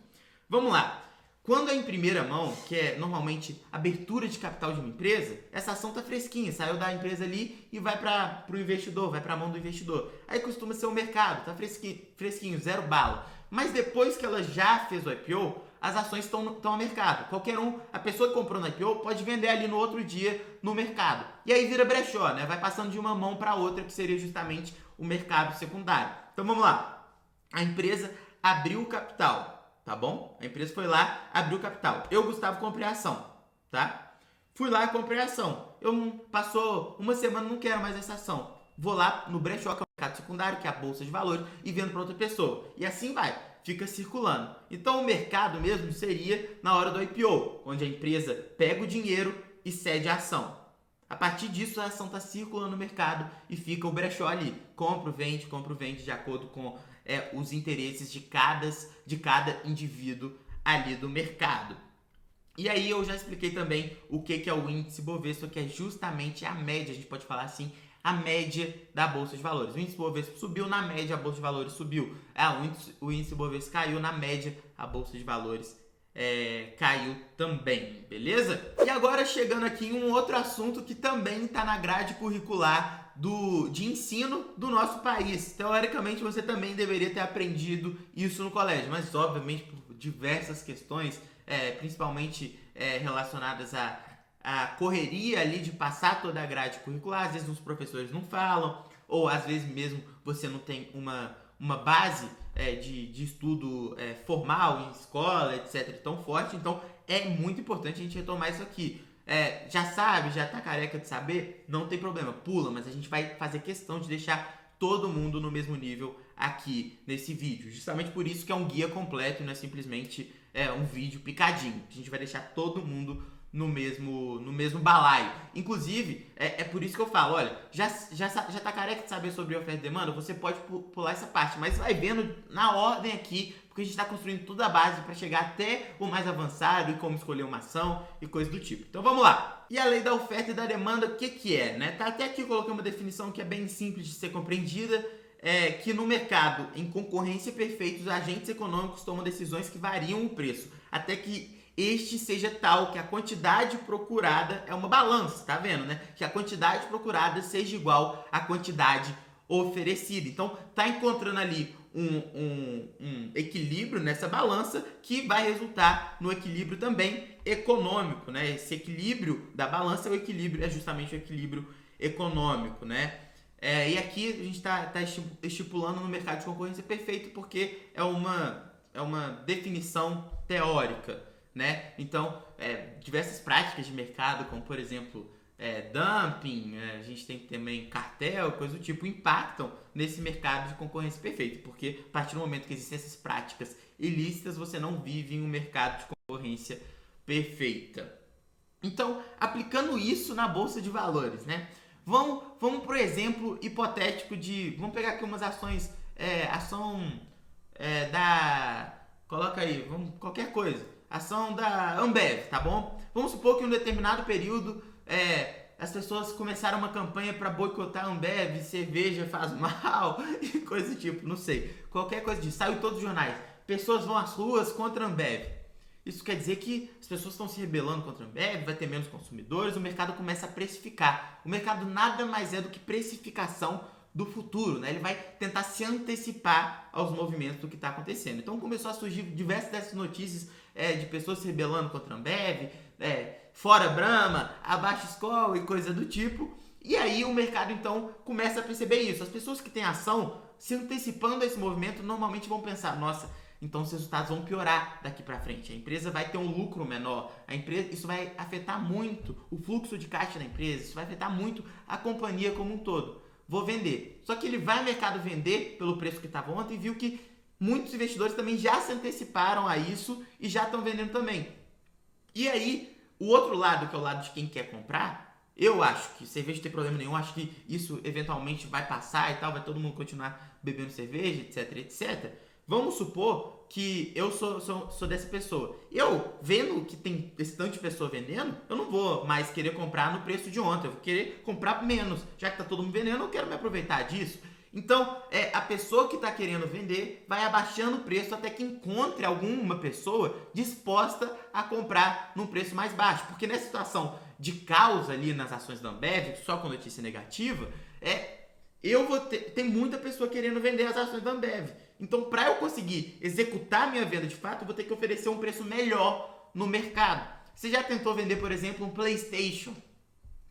Vamos lá. Quando é em primeira mão, que é normalmente abertura de capital de uma empresa, essa ação tá fresquinha, saiu da empresa ali e vai para o investidor, vai para a mão do investidor. Aí costuma ser o mercado, tá fresquinho, zero bala. Mas depois que ela já fez o IPO, as ações estão ao mercado. Qualquer a pessoa que comprou no IPO pode vender ali no outro dia no mercado. E aí vira brechó, né? Vai passando de uma mão para outra, que seria justamente o mercado secundário. Então vamos lá. A empresa abriu o capital. Tá bom? A empresa foi lá, abriu capital. Eu, Gustavo, comprei a ação, tá? Fui lá e comprei a ação. Passou uma semana, não quero mais essa ação. Vou lá no brechó, que é o mercado secundário, que é a Bolsa de Valores, e vendo para outra pessoa. E assim vai, fica circulando. Então o mercado mesmo seria na hora do IPO, onde a empresa pega o dinheiro e cede a ação. A partir disso, a ação está circulando no mercado e fica o brechó ali. Compra, vende, de acordo com os interesses de cada indivíduo ali do mercado. E aí eu já expliquei também o que é o índice Bovespa, que é justamente a média, a gente pode falar assim, a média da Bolsa de Valores. O índice Bovespa subiu, na média a Bolsa de Valores subiu. O índice Bovespa caiu, na média a Bolsa de Valores caiu também, beleza? E agora chegando aqui em um outro assunto que também está na grade curricular de ensino do nosso país. Teoricamente você também deveria ter aprendido isso no colégio, mas obviamente por diversas questões, principalmente relacionadas a correria ali de passar toda a grade curricular, às vezes os professores não falam, ou às vezes mesmo você não tem uma base de estudo formal em escola, etc., tão forte. Então é muito importante a gente retomar isso aqui. Já sabe, já tá careca de saber, não tem problema, pula, mas a gente vai fazer questão de deixar todo mundo no mesmo nível aqui nesse vídeo. Justamente por isso que é um guia completo e não é simplesmente um vídeo picadinho. A gente vai deixar todo mundo no mesmo balaio. Inclusive, é por isso que eu falo, olha, já tá careca de saber sobre oferta e demanda, você pode pular essa parte, mas vai vendo na ordem aqui, porque a gente está construindo toda a base para chegar até o mais avançado e como escolher uma ação e coisa do tipo. Então vamos lá. E a lei da oferta e da demanda, o que é, né? Tá até aqui eu coloquei uma definição que é bem simples de ser compreendida, que no mercado em concorrência perfeita, os agentes econômicos tomam decisões que variam o preço, até que este seja tal que a quantidade procurada é uma balança, tá vendo, né? Que a quantidade procurada seja igual à quantidade oferecida. Então, tá encontrando ali um equilíbrio nessa balança que vai resultar no equilíbrio também econômico, né? Esse equilíbrio da balança é justamente o equilíbrio econômico, né? E aqui a gente está estipulando no mercado de concorrência perfeito porque é uma definição teórica, né? Então, diversas práticas de mercado, como por exemplo dumping, a gente tem também cartel, coisa do tipo, impactam nesse mercado de concorrência perfeita, porque a partir do momento que existem essas práticas ilícitas, você não vive em um mercado de concorrência perfeita. Então, aplicando isso na Bolsa de Valores, né? Vamos pro exemplo hipotético vamos pegar aqui umas ações, coloca aí, qualquer coisa, ação da Ambev, tá bom? Vamos supor que em um determinado período as pessoas começaram uma campanha para boicotar a Ambev, cerveja faz mal e coisa do tipo, não sei. Qualquer coisa disso, saiu em todos os jornais. Pessoas vão às ruas contra a Ambev. Isso quer dizer que as pessoas estão se rebelando contra a Ambev, vai ter menos consumidores, o mercado começa a precificar. O mercado nada mais é do que precificação do futuro, né? Ele vai tentar se antecipar aos movimentos do que está acontecendo. Então começou a surgir diversas dessas notícias de pessoas se rebelando contra a Ambev, fora Brahma, abaixo Skol e coisa do tipo. E aí o mercado então começa a perceber isso. As pessoas que têm ação se antecipando a esse movimento normalmente vão pensar, nossa, então os resultados vão piorar daqui para frente. A empresa vai ter um lucro menor. Isso vai afetar muito o fluxo de caixa da empresa. Isso vai afetar muito a companhia como um todo. Vou vender. Só que ele vai ao mercado vender pelo preço que estava ontem e viu que muitos investidores também já se anteciparam a isso e já estão vendendo também. E aí, o outro lado, que é o lado de quem quer comprar, eu acho que cerveja não tem problema nenhum. Acho que isso eventualmente vai passar e tal. Vai todo mundo continuar bebendo cerveja, etc, etc. Vamos supor que eu sou dessa pessoa. Eu, vendo que tem esse tanto de pessoa vendendo, eu não vou mais querer comprar no preço de ontem. Eu vou querer comprar menos. Já que está todo mundo vendendo, eu quero me aproveitar disso. Então, a pessoa que está querendo vender vai abaixando o preço até que encontre alguma pessoa disposta a comprar num preço mais baixo. Porque nessa situação de caos ali nas ações da Ambev, só com notícia negativa, tem muita pessoa querendo vender as ações da Ambev. Então, para eu conseguir executar minha venda de fato, eu vou ter que oferecer um preço melhor no mercado. Você já tentou vender, por exemplo, um PlayStation?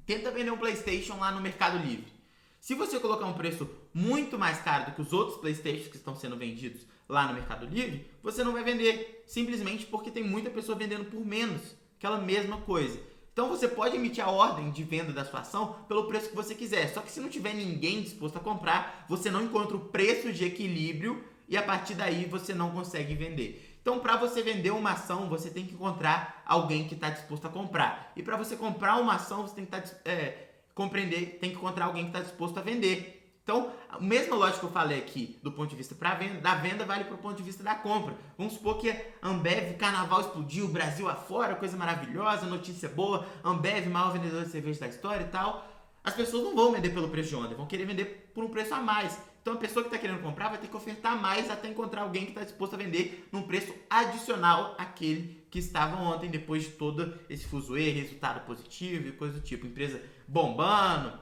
Tenta vender um PlayStation lá no Mercado Livre. Se você colocar um preço muito mais caro do que os outros PlayStations que estão sendo vendidos lá no Mercado Livre, você não vai vender, simplesmente porque tem muita pessoa vendendo por menos aquela mesma coisa. Então você pode emitir a ordem de venda da sua ação pelo preço que você quiser. Só que se não tiver ninguém disposto a comprar, você não encontra o preço de equilíbrio e a partir daí você não consegue vender. Então, para você vender uma ação, você tem que encontrar alguém que está disposto a comprar. E para você comprar uma ação, você tem que tem que encontrar alguém que está disposto a vender. Então, a mesma lógica que eu falei aqui do ponto de vista da venda vale para o ponto de vista da compra. Vamos supor que a Ambev, carnaval explodiu, Brasil afora, coisa maravilhosa, notícia boa, Ambev, maior vendedor de cerveja da história e tal. As pessoas não vão vender pelo preço de ontem, vão querer vender por um preço a mais. Então a pessoa que está querendo comprar vai ter que ofertar mais até encontrar alguém que está disposto a vender num preço adicional àquele que estava ontem, depois de todo esse fuzuê, resultado positivo e coisa do tipo. Empresa bombando,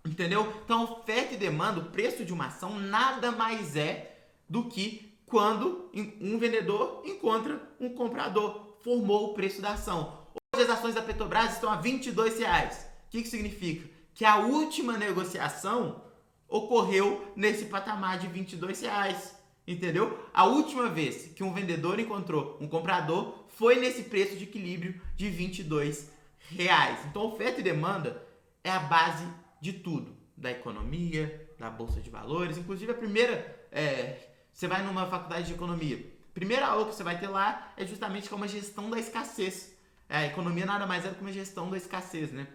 entendeu? Então oferta e demanda, o preço de uma ação nada mais é do que quando um vendedor encontra um comprador, formou o preço da ação. as ações da Petrobras estão a R$22. O que significa? Que a última negociação ocorreu nesse patamar de R$22. Entendeu? A última vez que um vendedor encontrou um comprador foi nesse preço de equilíbrio de R$22. Então, oferta e demanda é a base de tudo. Da economia, da bolsa de valores. Inclusive, a primeira... você vai numa faculdade de economia. A primeira aula que você vai ter lá é justamente como a gestão da escassez. A economia nada mais é do que uma gestão da escassez, né?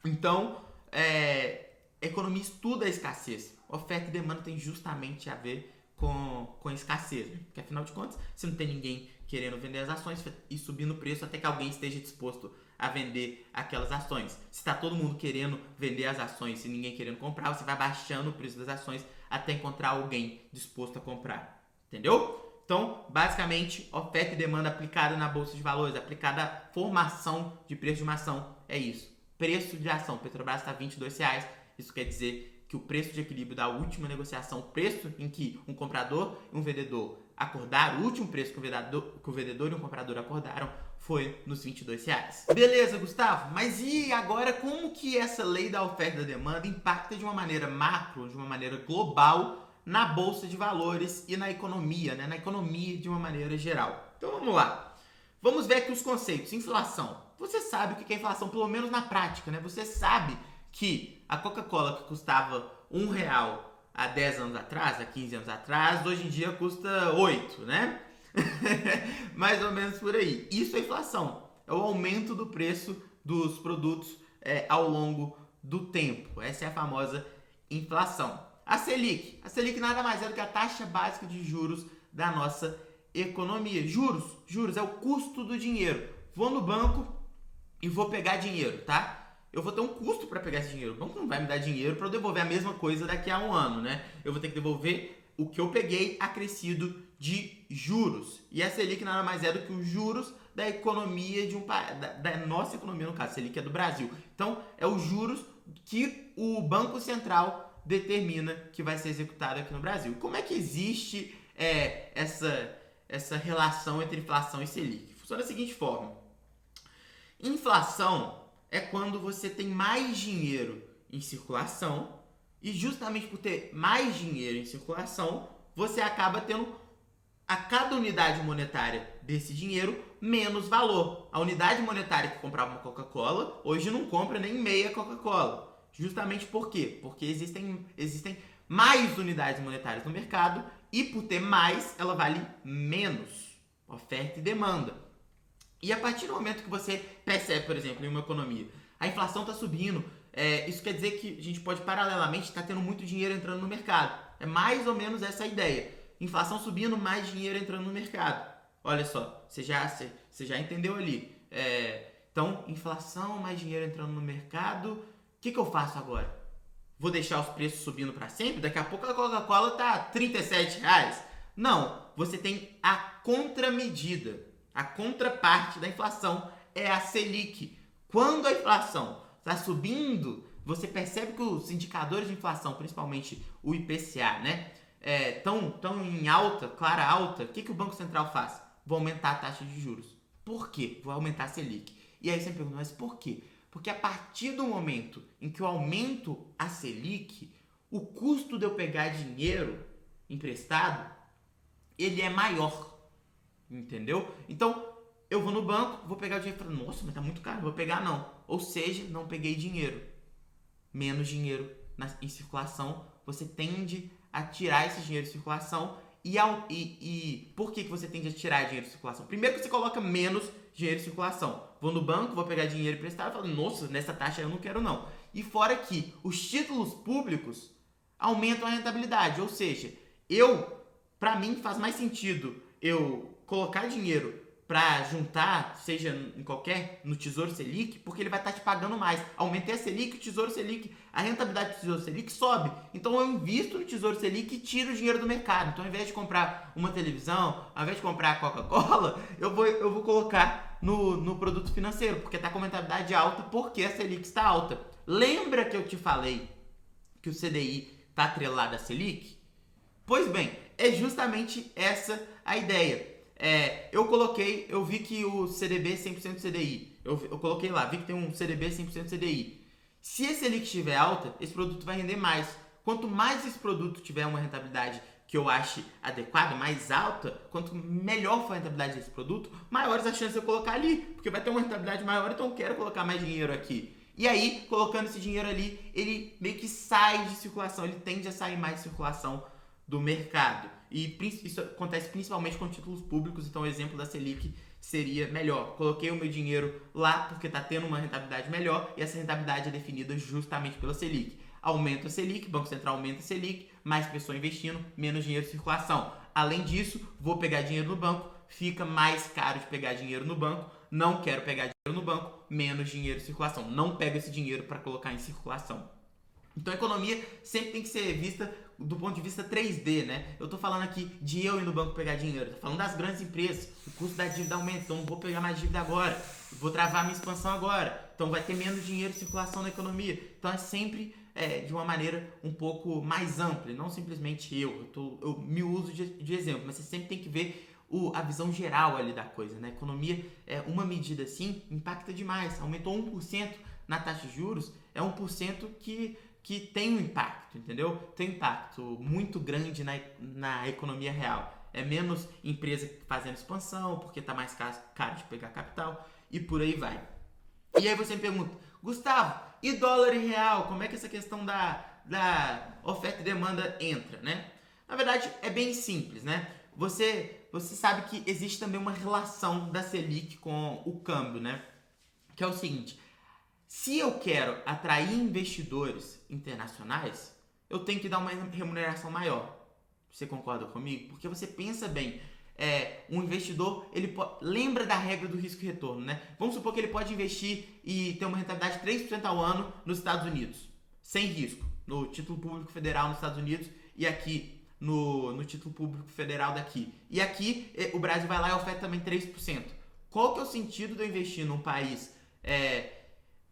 Então, a economia estuda a escassez. Oferta e demanda tem justamente a ver com escassez, né? Porque afinal de contas, se não tem ninguém querendo vender as ações e subindo o preço até que alguém esteja disposto a vender aquelas ações. Se está todo mundo querendo vender as ações e ninguém querendo comprar, você vai baixando o preço das ações até encontrar alguém disposto a comprar. Entendeu? Então, basicamente, oferta e demanda aplicada na bolsa de valores, aplicada à formação de preço de uma ação, é isso. Preço de ação, Petrobras está R$22, isso quer dizer que o preço de equilíbrio da última negociação, o preço em que um comprador e um vendedor acordaram, o último preço que o vendedor e um comprador acordaram foi nos R$22. Beleza, Gustavo, mas e agora como que essa lei da oferta e da demanda impacta de uma maneira macro, de uma maneira global, na bolsa de valores e na economia, né? Na economia de uma maneira geral? Então vamos lá. Vamos ver aqui os conceitos. Inflação. Você sabe o que é inflação, pelo menos na prática, né? Você sabe que a Coca-Cola, que custava R$1 há 10 anos atrás, há 15 anos atrás, hoje em dia custa 8, né? Mais ou menos por aí. Isso é inflação. É o aumento do preço dos produtos ao longo do tempo. Essa é a famosa inflação. A Selic nada mais é do que a taxa básica de juros da nossa economia. Juros é o custo do dinheiro. Vou no banco e vou pegar dinheiro, tá? Eu vou ter um custo para pegar esse dinheiro. O banco não vai me dar dinheiro para eu devolver a mesma coisa daqui a um ano, né? Eu vou ter que devolver o que eu peguei acrescido de juros. E a Selic nada mais é do que os juros da economia de da nossa economia, no caso. A Selic é do Brasil. Então, é os juros que o Banco Central determina que vai ser executado aqui no Brasil. Como é que existe essa relação entre inflação e Selic? Funciona da seguinte forma. Inflação é quando você tem mais dinheiro em circulação e justamente por ter mais dinheiro em circulação, você acaba tendo a cada unidade monetária desse dinheiro menos valor. A unidade monetária que comprava uma Coca-Cola, hoje não compra nem meia Coca-Cola. Justamente por quê? Porque existem mais unidades monetárias no mercado e por ter mais, ela vale menos. Oferta e demanda. E a partir do momento que você percebe, por exemplo, em uma economia, a inflação está subindo, isso quer dizer que a gente pode paralelamente estar tendo muito dinheiro entrando no mercado. É mais ou menos essa a ideia. Inflação subindo, mais dinheiro entrando no mercado. Olha só, você já entendeu ali. Então, inflação, mais dinheiro entrando no mercado. O que eu faço agora? Vou deixar os preços subindo para sempre? Daqui a pouco a Coca-Cola está R$37. Não, você tem a contramedida. A contraparte da inflação é a Selic. Quando a inflação está subindo, você percebe que os indicadores de inflação, principalmente o IPCA, né, estão em alta, clara alta. O que o Banco Central faz? Vou aumentar a taxa de juros. Por quê? Vou aumentar a Selic. E aí você me pergunta, mas por quê? Porque a partir do momento em que eu aumento a Selic, o custo de eu pegar dinheiro emprestado, ele é maior. Entendeu? Então, eu vou no banco, vou pegar o dinheiro e falo, nossa, mas tá muito caro, não vou pegar não. Ou seja, não peguei dinheiro. Menos dinheiro em circulação, você tende a tirar esse dinheiro de circulação. E por que você tende a tirar dinheiro de circulação? Primeiro que você coloca menos dinheiro em circulação. Vou no banco, vou pegar dinheiro emprestado e falo, nossa, nessa taxa eu não quero não. E fora que os títulos públicos aumentam a rentabilidade. Ou seja, para mim faz mais sentido eu colocar dinheiro para juntar, seja no Tesouro Selic, porque ele vai estar te pagando mais. Aumentei a Selic, o Tesouro Selic, a rentabilidade do Tesouro Selic sobe. Então eu invisto no Tesouro Selic e tiro o dinheiro do mercado. Então ao invés de comprar uma televisão, ao invés de comprar a Coca-Cola, eu vou colocar no produto financeiro, porque está com rentabilidade alta, porque a Selic está alta. Lembra que eu te falei que o CDI está atrelado à Selic? Pois bem, é justamente essa a ideia. Eu vi que o CDB 100% CDI eu coloquei lá, vi que tem um CDB 100% CDI. Se esse Selic estiver alta, esse produto vai render mais. Quanto mais esse produto tiver uma rentabilidade que eu ache adequada, mais alta, quanto melhor for a rentabilidade desse produto, maiores as chances de eu colocar ali, porque vai ter uma rentabilidade maior, então eu quero colocar mais dinheiro aqui. E aí, colocando esse dinheiro ali, ele meio que sai de circulação, ele tende a sair mais de circulação do mercado. E isso acontece principalmente com títulos públicos, então o exemplo da Selic seria melhor. Coloquei o meu dinheiro lá porque está tendo uma rentabilidade melhor e essa rentabilidade é definida justamente pela Selic. Aumenta a Selic, o Banco Central aumenta a Selic, mais pessoa investindo, menos dinheiro em circulação. Além disso, vou pegar dinheiro no banco, fica mais caro de pegar dinheiro no banco, não quero pegar dinheiro no banco, menos dinheiro em circulação. Não pego esse dinheiro para colocar em circulação. Então a economia sempre tem que ser vista do ponto de vista 3D, né? Eu tô falando aqui de eu ir no banco pegar dinheiro, tô falando das grandes empresas, o custo da dívida aumenta, então não vou pegar mais dívida agora, vou travar minha expansão agora, então vai ter menos dinheiro em circulação na economia. Então é sempre de uma maneira um pouco mais ampla, não simplesmente eu me uso de exemplo, mas você sempre tem que ver a visão geral ali da coisa, né? A economia, uma medida assim, impacta demais. Aumentou 1% na taxa de juros, é 1% que tem um impacto, entendeu? Tem um impacto muito grande na economia real. É menos empresa fazendo expansão, porque está mais caro de pegar capital, e por aí vai. E aí você me pergunta, Gustavo, e dólar e real? Como é que essa questão da oferta e demanda entra, né? Na verdade, é bem simples, né? Você sabe que existe também uma relação da Selic com o câmbio, né? Que é o seguinte, se eu quero atrair investidores internacionais, eu tenho que dar uma remuneração maior. Você concorda comigo? Porque você pensa bem, um investidor, lembra da regra do risco e retorno, né? Vamos supor que ele pode investir e ter uma rentabilidade de 3% ao ano nos Estados Unidos, sem risco, no título público federal nos Estados Unidos e aqui no título público federal daqui. E aqui o Brasil vai lá e oferta também 3%. Qual que é o sentido de eu investir num país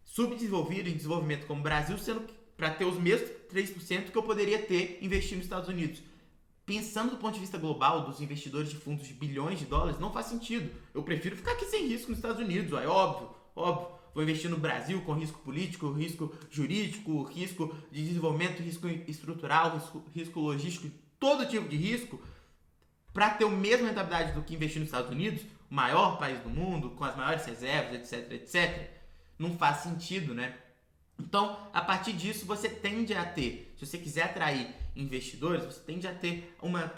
subdesenvolvido, em desenvolvimento como o Brasil, sendo para ter os mesmos 3% que eu poderia ter investindo nos Estados Unidos? Pensando do ponto de vista global, dos investidores de fundos de bilhões de dólares, não faz sentido. Eu prefiro ficar aqui sem risco nos Estados Unidos, é óbvio. Vou investir no Brasil com risco político, risco jurídico, risco de desenvolvimento, risco estrutural, risco logístico, todo tipo de risco, para ter a mesma rentabilidade do que investir nos Estados Unidos, o maior país do mundo, com as maiores reservas, etc, etc. Não faz sentido, né? Então, a partir disso, você tende a ter, se você quiser atrair investidores, você tende a ter uma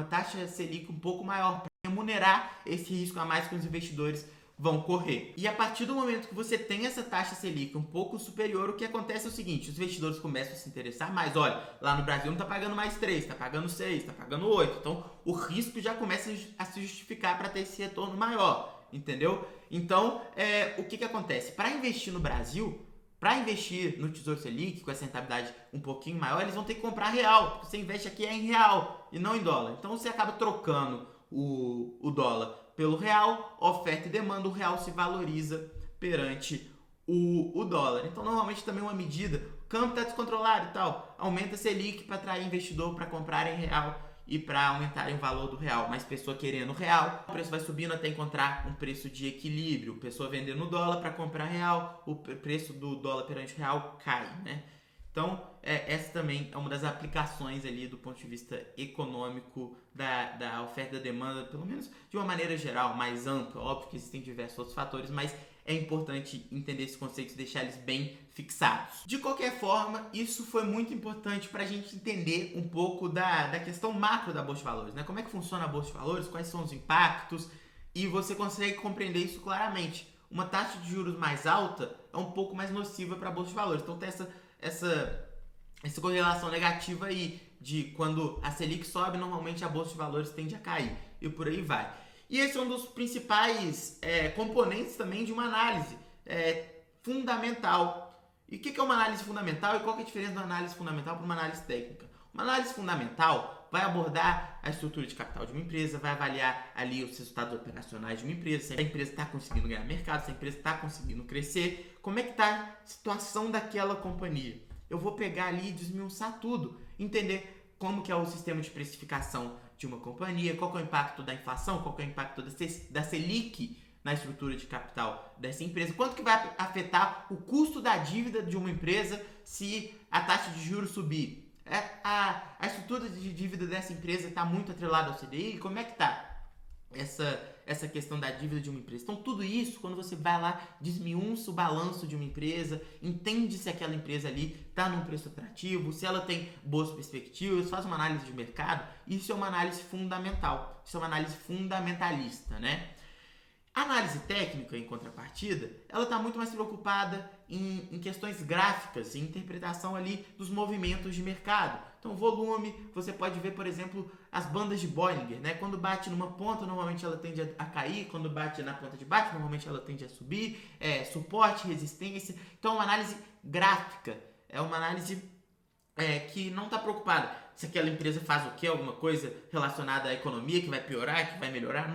taxa Selic um pouco maior para remunerar esse risco a mais que os investidores vão correr. E a partir do momento que você tem essa taxa Selic um pouco superior, o que acontece é o seguinte, os investidores começam a se interessar mais, olha, lá no Brasil não está pagando mais 3, está pagando 6, está pagando 8, então o risco já começa a se justificar para ter esse retorno maior, entendeu? Então, o que acontece? Para investir no Brasil, para investir no Tesouro Selic, com essa rentabilidade um pouquinho maior, eles vão ter que comprar real, porque você investe aqui em real e não em dólar. Então você acaba trocando o dólar pelo real, oferta e demanda, o real se valoriza perante o dólar. Então normalmente também uma medida, o câmbio está descontrolado e tal, aumenta a Selic para atrair investidor para comprar em real e para aumentarem o valor do real. Mais pessoa querendo real, o preço vai subindo até encontrar um preço de equilíbrio. Pessoa vendendo dólar para comprar real, o preço do dólar perante real cai, né? Então, essa também é uma das aplicações ali do ponto de vista econômico da oferta e da demanda, pelo menos de uma maneira geral, mais ampla. Óbvio que existem diversos outros fatores, mas é importante entender esses conceitos e deixar eles bem fixados. De qualquer forma, isso foi muito importante para a gente entender um pouco da questão macro da Bolsa de Valores, né? Como é que funciona a Bolsa de Valores, quais são os impactos, e você consegue compreender isso claramente. Uma taxa de juros mais alta é um pouco mais nociva para a Bolsa de Valores. Então tem essa correlação negativa aí, de quando a Selic sobe, normalmente a Bolsa de Valores tende a cair, e por aí vai. E esse é um dos principais componentes também de uma análise fundamental. E o que é uma análise fundamental e qual que é a diferença de uma análise fundamental para uma análise técnica? Uma análise fundamental vai abordar a estrutura de capital de uma empresa, vai avaliar ali os resultados operacionais de uma empresa, se a empresa está conseguindo ganhar mercado, se a empresa está conseguindo crescer, como é que está a situação daquela companhia. Eu vou pegar ali e desmiuçar tudo, entender como que é o sistema de precificação de uma companhia, qual que é o impacto da inflação, qual que é o impacto da Selic na estrutura de capital dessa empresa. Quanto que vai afetar o custo da dívida de uma empresa se a taxa de juros subir? A estrutura de dívida dessa empresa está muito atrelada ao CDI? Como é que está essa questão da dívida de uma empresa? Então, tudo isso, quando você vai lá, desmiunça o balanço de uma empresa, entende se aquela empresa ali está num preço atrativo, se ela tem boas perspectivas, faz uma análise de mercado. Isso é uma análise fundamental, isso é uma análise fundamentalista, né? A análise técnica, em contrapartida, ela está muito mais preocupada em questões gráficas, em interpretação ali dos movimentos de mercado. Então, volume, você pode ver, por exemplo, as bandas de Bollinger, né? Quando bate numa ponta, normalmente ela tende a cair, quando bate na ponta de baixo, normalmente ela tende a subir, suporte, resistência. Então, uma análise gráfica, é uma análise que não está preocupada se aquela empresa faz o quê, alguma coisa relacionada à economia, que vai piorar, que vai melhorar.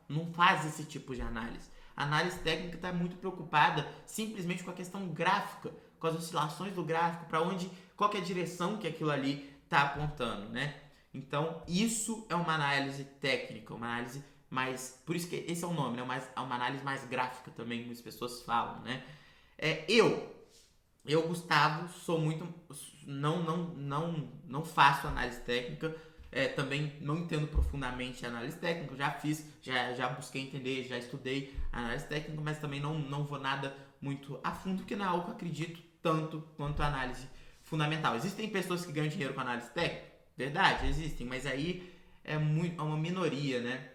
Não faz esse tipo de análise. A análise técnica está muito preocupada simplesmente com a questão gráfica, com as oscilações do gráfico, qual que é a direção que aquilo ali está apontando, né? Então, isso é uma análise técnica, uma análise mais... Por isso que esse é o nome, né? Uma análise mais gráfica também, muitas pessoas falam, né? Eu, Gustavo, sou muito... Não faço análise técnica. Também não entendo profundamente a análise técnica, já busquei entender, já estudei análise técnica, mas também não vou nada muito a fundo, porque não é algo que eu acredito tanto quanto a análise fundamental. Existem pessoas que ganham dinheiro com análise técnica? Verdade, existem, mas aí é uma minoria, né?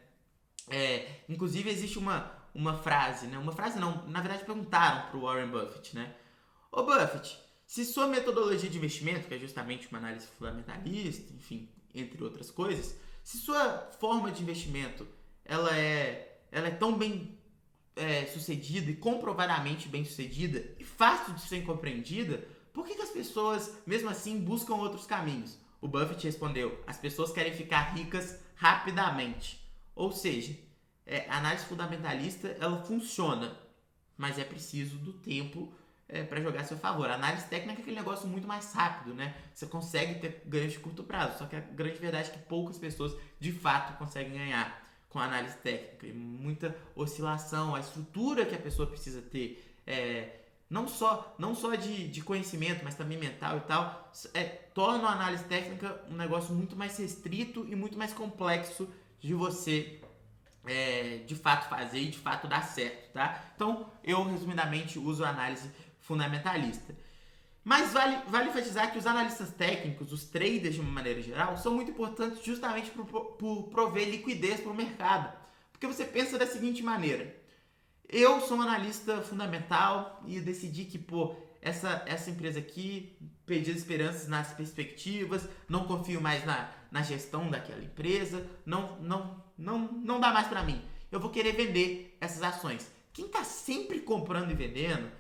Inclusive existe uma frase, né? Uma frase não, na verdade perguntaram para o Warren Buffett, né? Ô Buffett, se sua metodologia de investimento, que é justamente uma análise fundamentalista, enfim, entre outras coisas, se sua forma de investimento ela é tão bem sucedida e comprovadamente bem sucedida e fácil de ser compreendida, por que as pessoas, mesmo assim, buscam outros caminhos? O Buffett respondeu: as pessoas querem ficar ricas rapidamente. Ou seja, a análise fundamentalista ela funciona, mas é preciso do tempo para jogar a seu favor. A análise técnica é aquele negócio muito mais rápido, né? Você consegue ter ganhos de curto prazo, só que a grande verdade é que poucas pessoas de fato conseguem ganhar com a análise técnica. E muita oscilação, a estrutura que a pessoa precisa ter, não só de conhecimento, mas também mental e tal, torna a análise técnica um negócio muito mais restrito e muito mais complexo de você de fato fazer e de fato dar certo, tá? Então, eu resumidamente uso a análise fundamentalista. Mas vale enfatizar que os analistas técnicos, os traders de uma maneira geral, são muito importantes justamente por prover liquidez para o mercado. Porque você pensa da seguinte maneira: eu sou um analista fundamental e decidi que, essa empresa aqui, perdi as esperanças nas perspectivas, não confio mais na gestão daquela empresa, não dá mais para mim. Eu vou querer vender essas ações. Quem está sempre comprando e vendendo,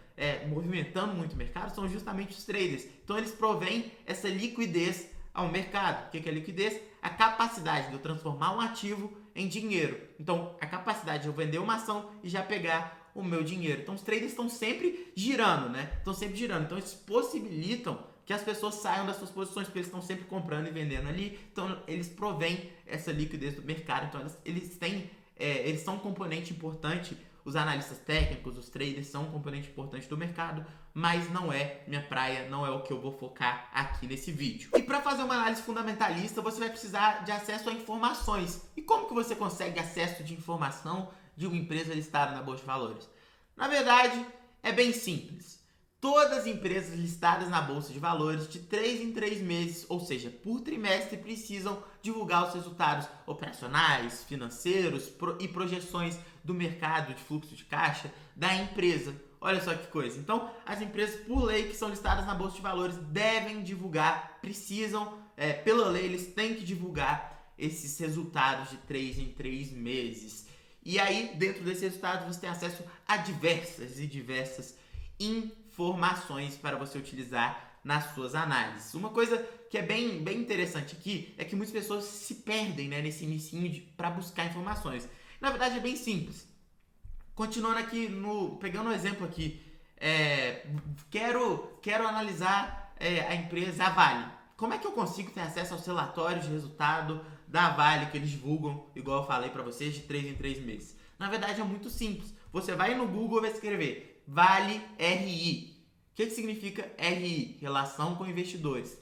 movimentando muito o mercado, são justamente os traders. Então eles provêm essa liquidez ao mercado. O que é liquidez? A capacidade de eu transformar um ativo em dinheiro. Então, a capacidade de eu vender uma ação e já pegar o meu dinheiro. Então, os traders estão sempre girando, né? Estão sempre girando. Então, eles possibilitam que as pessoas saiam das suas posições, porque eles estão sempre comprando e vendendo ali. Então, eles provêm essa liquidez do mercado. Então, eles são um componente importante. Os analistas técnicos, os traders são um componente importante do mercado, mas não é minha praia, não é o que eu vou focar aqui nesse vídeo. E para fazer uma análise fundamentalista, você vai precisar de acesso a informações. E como que você consegue acesso de informação de uma empresa listada na Bolsa de Valores? Na verdade, é bem simples. Todas as empresas listadas na Bolsa de Valores, de 3 em 3 meses, ou seja, por trimestre, precisam divulgar os resultados operacionais, financeiros e projeções do mercado de fluxo de caixa da empresa. Olha só que coisa. Então, as empresas, por lei, que são listadas na Bolsa de Valores, devem divulgar, precisam, pela lei, eles têm que divulgar esses resultados de 3 em 3 meses. E aí, dentro desses resultados, você tem acesso a diversas informações para você utilizar nas suas análises. Uma coisa que é bem interessante aqui é que muitas pessoas se perdem, né, nesse inicinho para buscar informações. Na verdade é bem simples. Continuando aqui, pegando um exemplo aqui, quero analisar a empresa Vale. Como é que eu consigo ter acesso aos relatórios de resultado da Vale que eles divulgam, igual eu falei para vocês, de 3 em 3 meses? Na verdade é muito simples. Você vai no Google e vai escrever Vale RI. O que significa RI? Relação com investidores.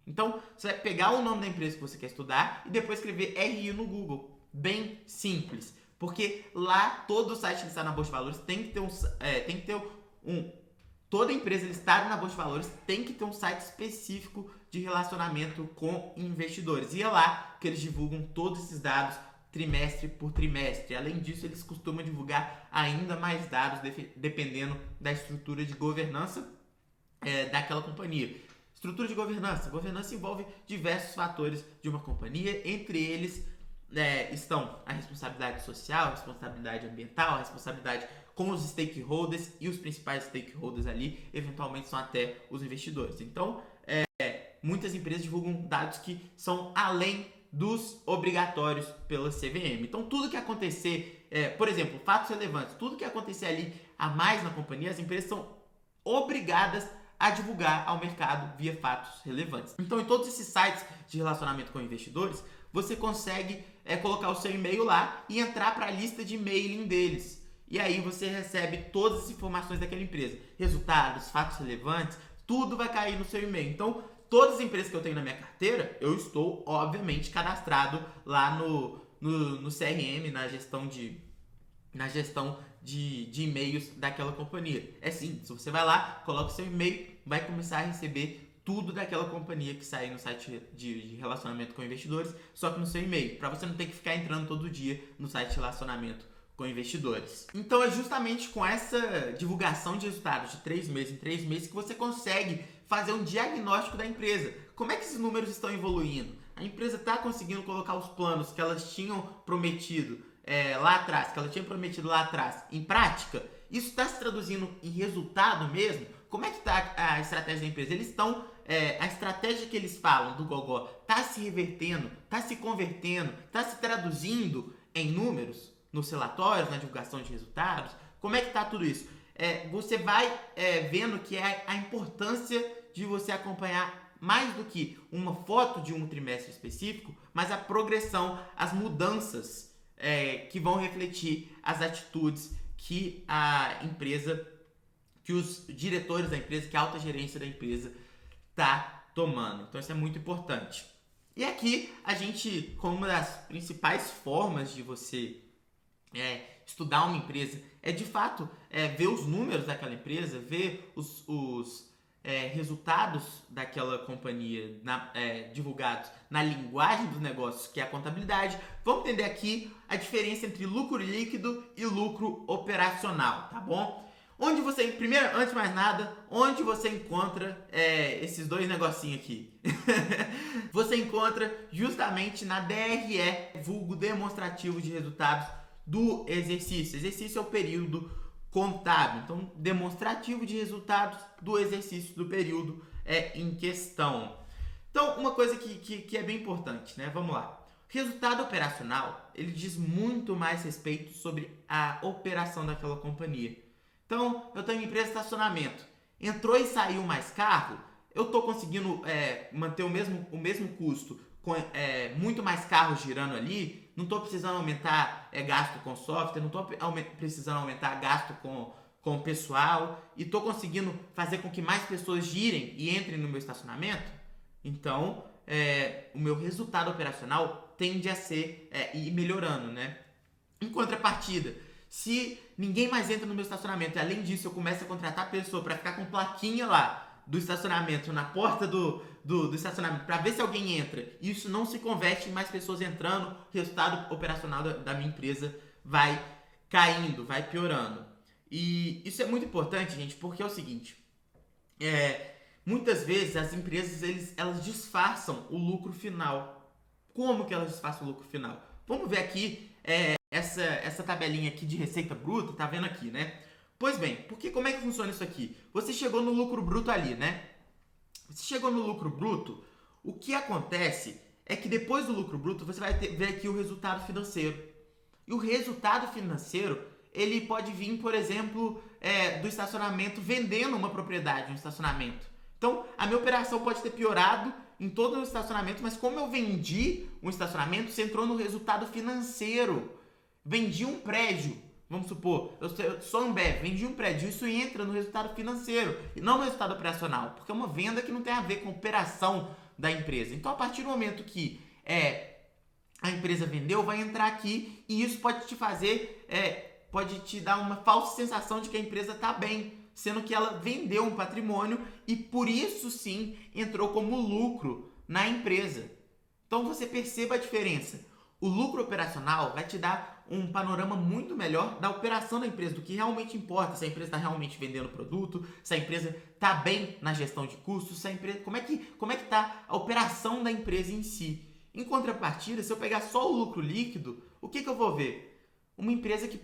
Então, você vai pegar o nome da empresa que você quer estudar e depois escrever RI no Google. Bem simples. Porque lá, todo site que está na Bolsa de Valores tem que ter toda empresa listada na Bolsa de Valores tem que ter um site específico de relacionamento com investidores. E é lá que eles divulgam todos esses dados trimestre por trimestre. Além disso, eles costumam divulgar ainda mais dados dependendo da estrutura de governança daquela companhia. Estrutura de governança. Governança envolve diversos fatores de uma companhia, entre eles estão a responsabilidade social, a responsabilidade ambiental, a responsabilidade com os stakeholders, e os principais stakeholders ali, eventualmente, são até os investidores. Então, muitas empresas divulgam dados que são além dos obrigatórios pela CVM. Então, tudo que acontecer, por exemplo, fatos relevantes, tudo que acontecer ali a mais na companhia, as empresas são obrigadas a divulgar ao mercado via fatos relevantes. Então, em todos esses sites de relacionamento com investidores, você consegue colocar o seu e-mail lá e entrar para a lista de mailing deles. E aí você recebe todas as informações daquela empresa. Resultados, fatos relevantes, tudo vai cair no seu e-mail. Então, todas as empresas que eu tenho na minha carteira, eu estou, obviamente, cadastrado lá no CRM, na gestão de e-mails daquela companhia. É simples, você vai lá, coloca o seu e-mail, vai começar a receber tudo daquela companhia que sair no site de relacionamento com investidores, só que no seu e-mail, para você não ter que ficar entrando todo dia no site de relacionamento com investidores. Então é justamente com essa divulgação de resultados de 3 meses em 3 meses que você consegue fazer um diagnóstico da empresa. Como é que esses números estão evoluindo? A empresa está conseguindo colocar os planos que elas tinham prometido lá atrás, em prática? Isso está se traduzindo em resultado mesmo? Como é que está a estratégia da empresa? A estratégia que eles falam do Gogó está se revertendo, está se convertendo, está se traduzindo em números, nos relatórios, na divulgação de resultados? Como é que está tudo isso? Você vai vendo que é a importância de você acompanhar mais do que uma foto de um trimestre específico, mas a progressão, as mudanças que vão refletir as atitudes que a empresa, que os diretores da empresa, que a alta gerência da empresa está tomando. Então isso é muito importante. E aqui a gente, como uma das principais formas de você estudar uma empresa, de fato ver os números daquela empresa, ver os resultados daquela companhia divulgados na linguagem dos negócios, que é a contabilidade. Vamos entender aqui a diferença entre lucro líquido e lucro operacional, tá bom? Primeiro, antes de mais nada, onde você encontra esses dois negocinhos aqui? Você encontra justamente na DRE, vulgo demonstrativo de resultados do exercício. Exercício é o período contábil. Então, demonstrativo de resultados do exercício do período em questão. Então, uma coisa que é bem importante, né? Vamos lá. Resultado operacional, ele diz muito mais respeito sobre a operação daquela companhia. Então, eu tenho uma empresa de estacionamento. Entrou e saiu mais carro, eu estou conseguindo manter o mesmo custo com muito mais carros girando ali. Não estou precisando aumentar gasto com software, não estou precisando aumentar gasto com o pessoal, e estou conseguindo fazer com que mais pessoas girem e entrem no meu estacionamento. Então, o meu resultado operacional tende a ir melhorando, né? Em contrapartida, se ninguém mais entra no meu estacionamento e, além disso, eu começo a contratar pessoa para ficar com plaquinha lá do estacionamento, na porta do estacionamento, para ver se alguém entra, e isso não se converte em mais pessoas entrando, o resultado operacional da minha empresa vai caindo, vai piorando. E isso é muito importante, gente, porque é o seguinte, muitas vezes as empresas elas disfarçam o lucro final. Como que elas disfarçam o lucro final? Vamos ver aqui essa tabelinha aqui de receita bruta, tá vendo aqui, né? Pois bem, porque como é que funciona isso aqui? Você chegou no lucro bruto ali, né? Você chegou no lucro bruto, o que acontece é que depois do lucro bruto você vai ver aqui o resultado financeiro. E o resultado financeiro, ele pode vir, por exemplo, do estacionamento, vendendo uma propriedade, um estacionamento. Então, a minha operação pode ter piorado em todo o estacionamento, mas como eu vendi um estacionamento, você entrou no resultado financeiro. Vendi um prédio. Vamos supor, eu sou Ambev, vendi um prédio, isso entra no resultado financeiro e não no resultado operacional, porque é uma venda que não tem a ver com a operação da empresa. Então, a partir do momento que a empresa vendeu, vai entrar aqui e isso pode te fazer, pode te dar uma falsa sensação de que a empresa está bem, sendo que ela vendeu um patrimônio e por isso sim entrou como lucro na empresa. Então você perceba a diferença. O lucro operacional vai te dar um panorama muito melhor da operação da empresa, do que realmente importa, se a empresa está realmente vendendo produto, se a empresa está bem na gestão de custos, se a empresa, como é que está a operação da empresa em si. Em contrapartida, se eu pegar só o lucro líquido, o que eu vou ver? Uma empresa que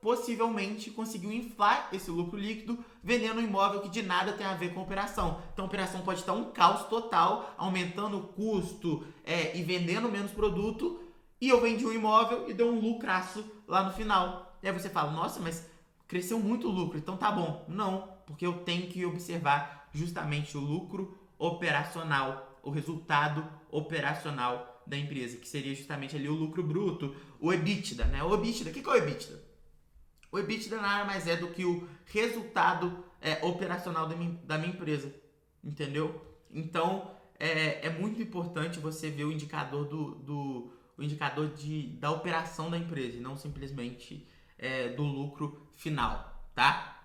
possivelmente conseguiu inflar esse lucro líquido vendendo um imóvel que de nada tem a ver com a operação. Então a operação pode estar um caos total, aumentando o custo e vendendo menos produto, e eu vendi um imóvel e deu um lucraço lá no final. E aí você fala, nossa, mas cresceu muito o lucro, então tá bom. Não, porque eu tenho que observar justamente o lucro operacional, o resultado operacional da empresa, que seria justamente ali o lucro bruto, o EBITDA, né? O EBITDA, o que é o EBITDA? O EBITDA nada mais é do que o resultado operacional da minha empresa, entendeu? Então, é muito importante você ver o indicador o indicador da operação da empresa e não simplesmente do lucro final, tá?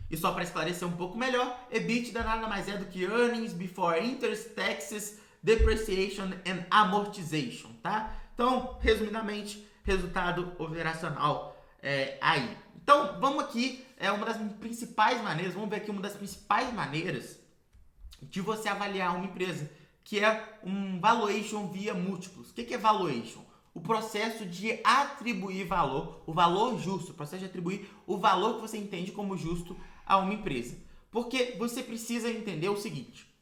E só para esclarecer um pouco melhor, EBITDA nada mais é do que Earnings Before Interest, Taxes, Depreciation and Amortization, tá? Então, resumidamente, resultado operacional aí. Então, vamos aqui, uma das principais maneiras, vamos ver aqui uma das principais maneiras de você avaliar uma empresa, que é um valuation via múltiplos. O que é valuation? O processo de atribuir valor, o valor justo, o processo de atribuir o valor que você entende como justo a uma empresa. Porque você precisa entender o seguinte: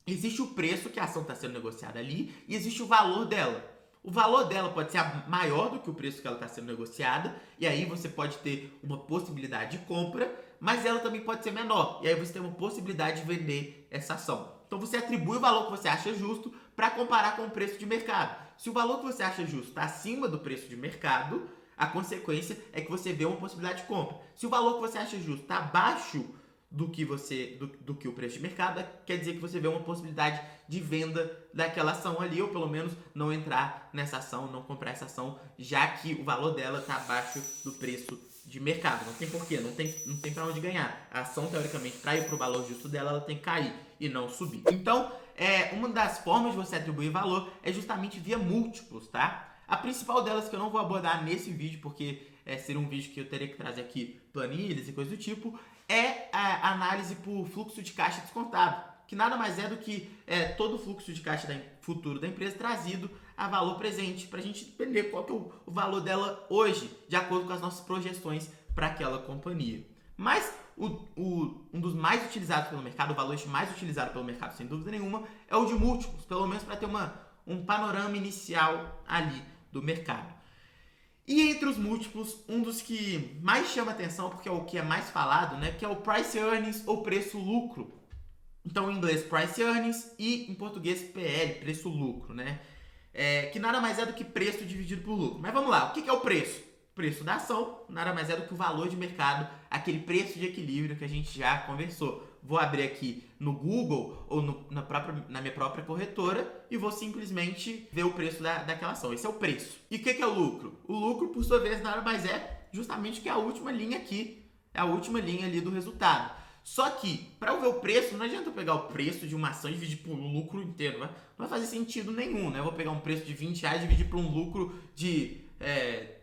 existe o preço que a ação está sendo negociada ali e existe o valor dela. O valor dela pode ser maior do que o preço que ela está sendo negociada, e aí você pode ter uma possibilidade de compra, mas ela também pode ser menor, e aí você tem uma possibilidade de vender essa ação. Então você atribui o valor que você acha justo para comparar com o preço de mercado. Se o valor que você acha justo está acima do preço de mercado, a consequência é que você vê uma possibilidade de compra. Se o valor que você acha justo está abaixo do que o preço de mercado, quer dizer que você vê uma possibilidade de venda daquela ação ali, ou pelo menos não entrar nessa ação, não comprar essa ação, já que o valor dela está abaixo do preço de mercado. Não tem porquê, não tem para onde ganhar. A ação, teoricamente, para ir para o valor justo dela, ela tem que cair e não subir. Então, uma das formas de você atribuir valor é justamente via múltiplos, tá? A principal delas, que eu não vou abordar nesse vídeo, porque seria um vídeo que eu teria que trazer aqui planilhas e coisas do tipo, é a análise por fluxo de caixa descontado, que nada mais é do que todo o fluxo de caixa futuro da empresa trazido a valor presente, para a gente entender qual que é o valor dela hoje, de acordo com as nossas projeções para aquela companhia. Mas um dos mais utilizados pelo mercado, o valor mais utilizado pelo mercado, sem dúvida nenhuma, é o de múltiplos, pelo menos para ter um panorama inicial ali do mercado. E entre os múltiplos, um dos que mais chama atenção, porque é o que é mais falado, né, que é o Price Earnings ou preço-lucro. Então, em inglês, Price Earnings, e em português, PL, preço-lucro, né? Que nada mais é do que preço dividido por lucro. Mas vamos lá, o que é o preço? O preço da ação nada mais é do que o valor de mercado, aquele preço de equilíbrio que a gente já conversou. Vou abrir aqui no Google ou na minha própria corretora e vou simplesmente ver o preço daquela ação. Esse é o preço. E o que é o lucro? O lucro, por sua vez, nada mais é justamente que a última linha aqui, é a última linha ali do resultado. Só que, para eu ver o preço, não adianta eu pegar o preço de uma ação e dividir por um lucro inteiro. Não vai fazer sentido nenhum, né? Eu vou pegar um preço de R$20 e dividir por um lucro de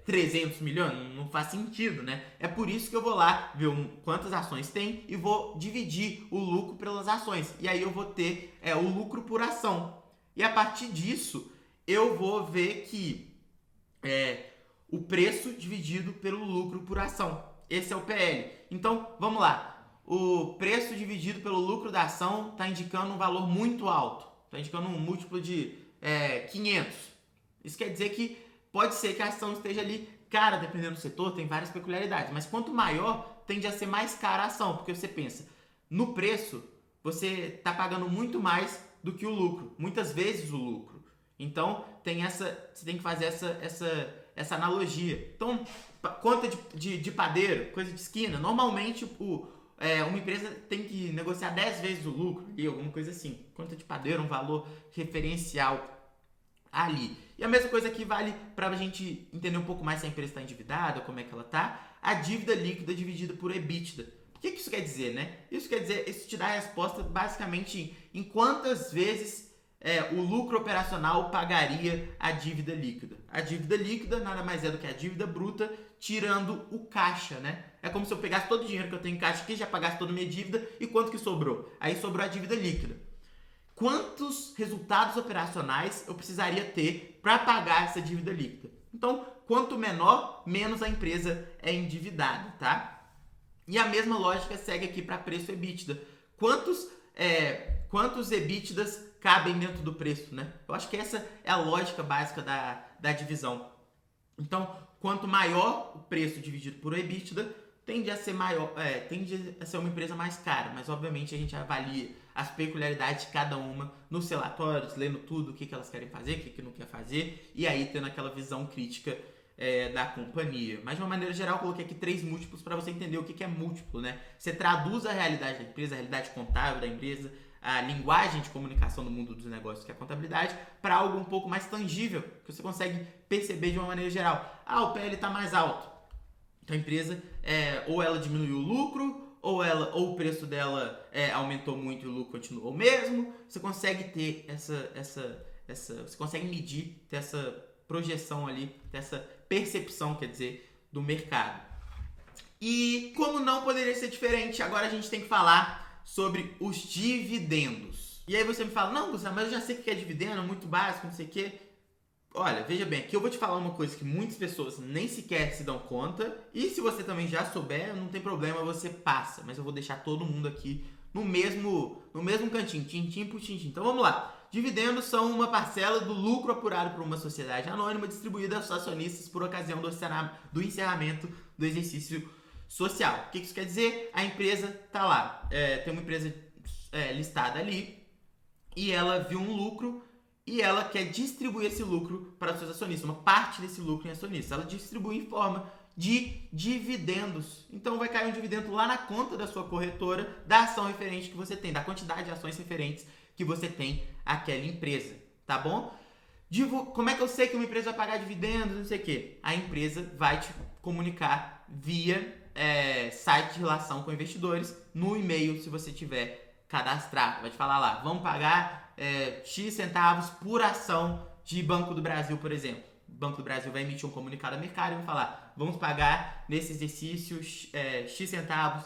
300 milhões, não faz sentido, né? É por isso que eu vou lá ver quantas ações tem e vou dividir o lucro pelas ações. E aí eu vou ter o lucro por ação. E a partir disso, eu vou ver que o preço dividido pelo lucro por ação. Esse é o PL. Então, vamos lá. O preço dividido pelo lucro da ação está indicando um valor muito alto. Está indicando um múltiplo de 500. Isso quer dizer que pode ser que a ação esteja ali cara, dependendo do setor, tem várias peculiaridades. Mas quanto maior, tende a ser mais cara a ação. Porque você pensa, no preço, você está pagando muito mais do que o lucro. Muitas vezes o lucro. Então, você tem que fazer essa analogia. Então, conta de padeiro, coisa de esquina, normalmente uma empresa tem que negociar 10 vezes o lucro, e alguma coisa assim. Conta de padeiro, um valor referencial ali. E a mesma coisa aqui vale para a gente entender um pouco mais se a empresa está endividada, como é que ela está. A dívida líquida dividida por EBITDA. O que isso quer dizer, né? Isso te dá a resposta basicamente em quantas vezes o lucro operacional pagaria a dívida líquida. A dívida líquida nada mais é do que a dívida bruta tirando o caixa, né? É como se eu pegasse todo o dinheiro que eu tenho em caixa aqui, já pagasse toda a minha dívida, e quanto que sobrou? Aí sobrou a dívida líquida. Quantos resultados operacionais eu precisaria ter para pagar essa dívida líquida? Então, quanto menor, menos a empresa é endividada, tá? E a mesma lógica segue aqui para preço EBITDA. Quantos EBITDAs cabem dentro do preço, né? Eu acho que essa é a lógica básica da divisão. Então, quanto maior o preço dividido por EBITDA, tende a ser uma empresa mais cara, mas obviamente a gente avalia as peculiaridades de cada uma nos relatórios, lendo tudo, o que elas querem fazer, o que não quer fazer, e aí tendo aquela visão crítica da companhia. Mas de uma maneira geral, eu coloquei aqui 3 múltiplos para você entender o que é múltiplo, né? Você traduz a realidade da empresa, a realidade contábil da empresa, a linguagem de comunicação do mundo dos negócios, que é a contabilidade, para algo um pouco mais tangível, que você consegue perceber de uma maneira geral. O PL está mais alto. Então a empresa, ou ela diminuiu o lucro, ou o preço dela aumentou muito e o lucro continuou o mesmo. Você consegue ter você consegue medir, ter essa projeção ali, ter essa percepção, quer dizer, do mercado. E como não poderia ser diferente, agora a gente tem que falar sobre os dividendos. E aí você me fala, não, Gustavo, mas eu já sei o que é dividendo, é muito básico, não sei o quê. Olha, veja bem, aqui eu vou te falar uma coisa que muitas pessoas nem sequer se dão conta, e se você também já souber, não tem problema, você passa, mas eu vou deixar todo mundo aqui no mesmo cantinho, tintim por tintim. Então vamos lá. Dividendos são uma parcela do lucro apurado por uma sociedade anônima distribuída aos acionistas por ocasião do encerramento do exercício social. O que isso quer dizer? A empresa está lá, tem uma empresa listada ali, e ela viu um lucro, e ela quer distribuir esse lucro para os seus acionistas, uma parte desse lucro em acionistas. Ela distribui em forma de dividendos. Então vai cair um dividendo lá na conta da sua corretora da ação referente que você tem, da quantidade de ações referentes que você tem àquela empresa, tá bom? Como é que eu sei que uma empresa vai pagar dividendos, não sei o quê? A empresa vai te comunicar via site de relação com investidores, no e-mail, se você tiver cadastrado. Vai te falar lá, vamos pagar X centavos por ação de Banco do Brasil, por exemplo. O Banco do Brasil vai emitir um comunicado ao mercado e vai falar, vamos pagar nesse exercício X centavos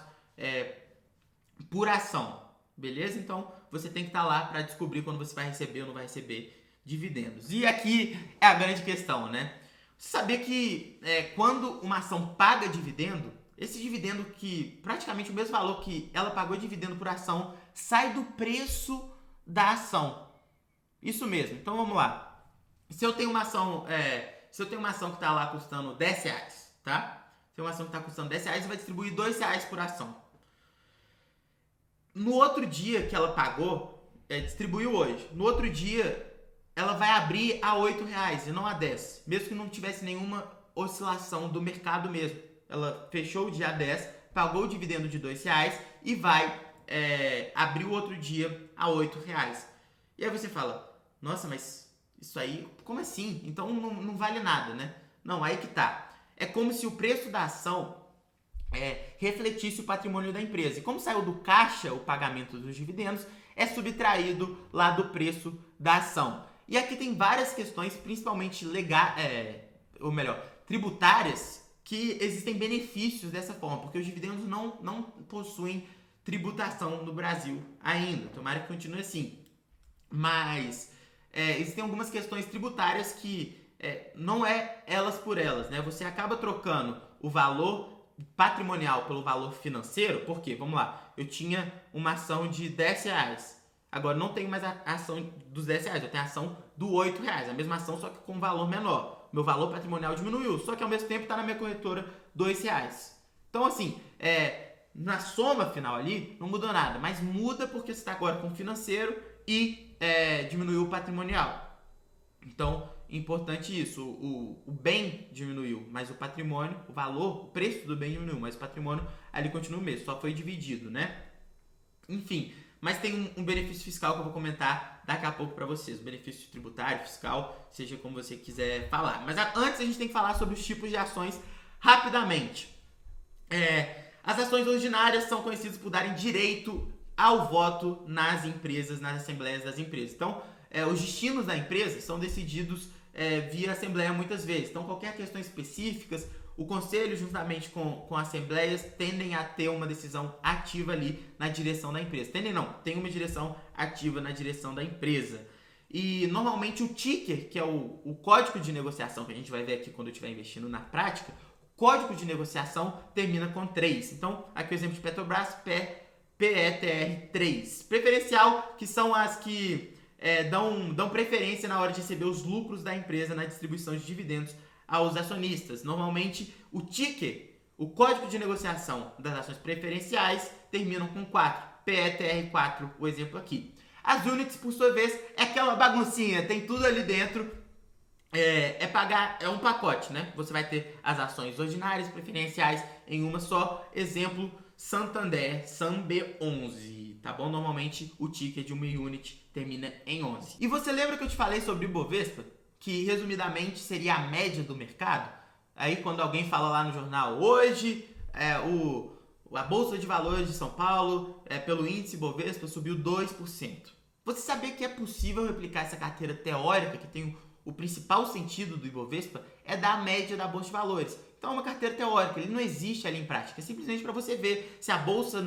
por ação. Beleza? Então, você tem que estar lá para descobrir quando você vai receber ou não vai receber dividendos. E aqui é a grande questão, né? Você sabia que quando uma ação paga dividendo, esse dividendo que praticamente o mesmo valor que ela pagou dividendo por ação sai do preço da ação. Isso mesmo. Então vamos lá. Se eu tenho uma ação, que está lá custando R$10, tá? Se uma ação que está custando R$10, você vai distribuir R$2 por ação. No outro dia que ela pagou, distribuiu hoje. No outro dia, ela vai abrir a R$8 e não a 10, mesmo que não tivesse nenhuma oscilação do mercado mesmo. Ela fechou o dia a 10, pagou o dividendo de R$2 e vai abrir o outro dia a R$8. E aí você fala, nossa, mas isso aí, como assim? Então não vale nada, né? Não, aí que tá. É como se o preço da ação refletisse o patrimônio da empresa. E como saiu do caixa o pagamento dos dividendos, é subtraído lá do preço da ação. E aqui tem várias questões, principalmente tributárias, que existem benefícios dessa forma, porque os dividendos não possuem tributação no Brasil ainda. Tomara que continue assim. Mas existem algumas questões tributárias que não é elas por elas, né? Você acaba trocando o valor patrimonial pelo valor financeiro, porque, vamos lá, eu tinha uma ação de R$10, agora não tenho mais a ação dos R$10, eu tenho a ação do R$8, a mesma ação, só que com valor menor. Meu valor patrimonial diminuiu, só que ao mesmo tempo está na minha corretora R$2. Então, assim, na soma final ali, não mudou nada, mas muda porque você está agora com o financeiro e diminuiu o patrimonial. Então, importante isso, o bem diminuiu, mas o patrimônio, o valor, o preço do bem diminuiu, mas o patrimônio ali continua o mesmo, só foi dividido, né? Enfim, mas tem um benefício fiscal que eu vou comentar daqui a pouco para vocês, o benefício tributário, fiscal, seja como você quiser falar. Mas antes a gente tem que falar sobre os tipos de ações rapidamente. As ações ordinárias são conhecidas por darem direito ao voto nas empresas, nas assembleias das empresas. Então, os destinos da empresa são decididos via assembleia muitas vezes. Então, qualquer questão específicas, o conselho, juntamente com assembleias, tendem a ter uma decisão ativa ali na direção da empresa. Tem uma direção ativa na direção da empresa. E, normalmente, o ticker, que é o código de negociação, que a gente vai ver aqui quando eu estiver investindo na prática, o código de negociação termina com 3. Então, aqui o exemplo de Petrobras, PETR3. Preferencial, que são as que dão preferência na hora de receber os lucros da empresa na distribuição de dividendos aos acionistas. Normalmente, o ticker, o código de negociação das ações preferenciais, terminam com 4. PETR4, o exemplo aqui. As units, por sua vez, é aquela baguncinha, tem tudo ali dentro. É um pacote, né? Você vai ter as ações ordinárias, preferenciais em uma só. Exemplo, Santander, SAMB11, tá bom? Normalmente o ticker de uma unit termina em 11. E você lembra que eu te falei sobre o Ibovespa? Que resumidamente seria a média do mercado? Aí quando alguém fala lá no jornal, hoje a Bolsa de Valores de São Paulo, pelo índice Ibovespa, subiu 2%. Você sabia que é possível replicar essa carteira teórica, que tem o principal sentido do Ibovespa, é dar a média da Bolsa de Valores. Então é uma carteira teórica, ele não existe ali em prática, é simplesmente para você ver se a Bolsa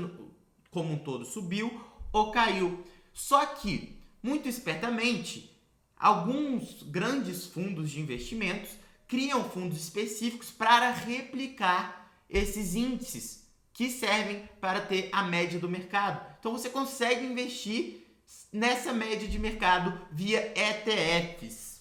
como um todo subiu ou caiu. Só que, muito espertamente, alguns grandes fundos de investimentos criam fundos específicos para replicar esses índices que servem para ter a média do mercado. Então você consegue investir nessa média de mercado via ETFs.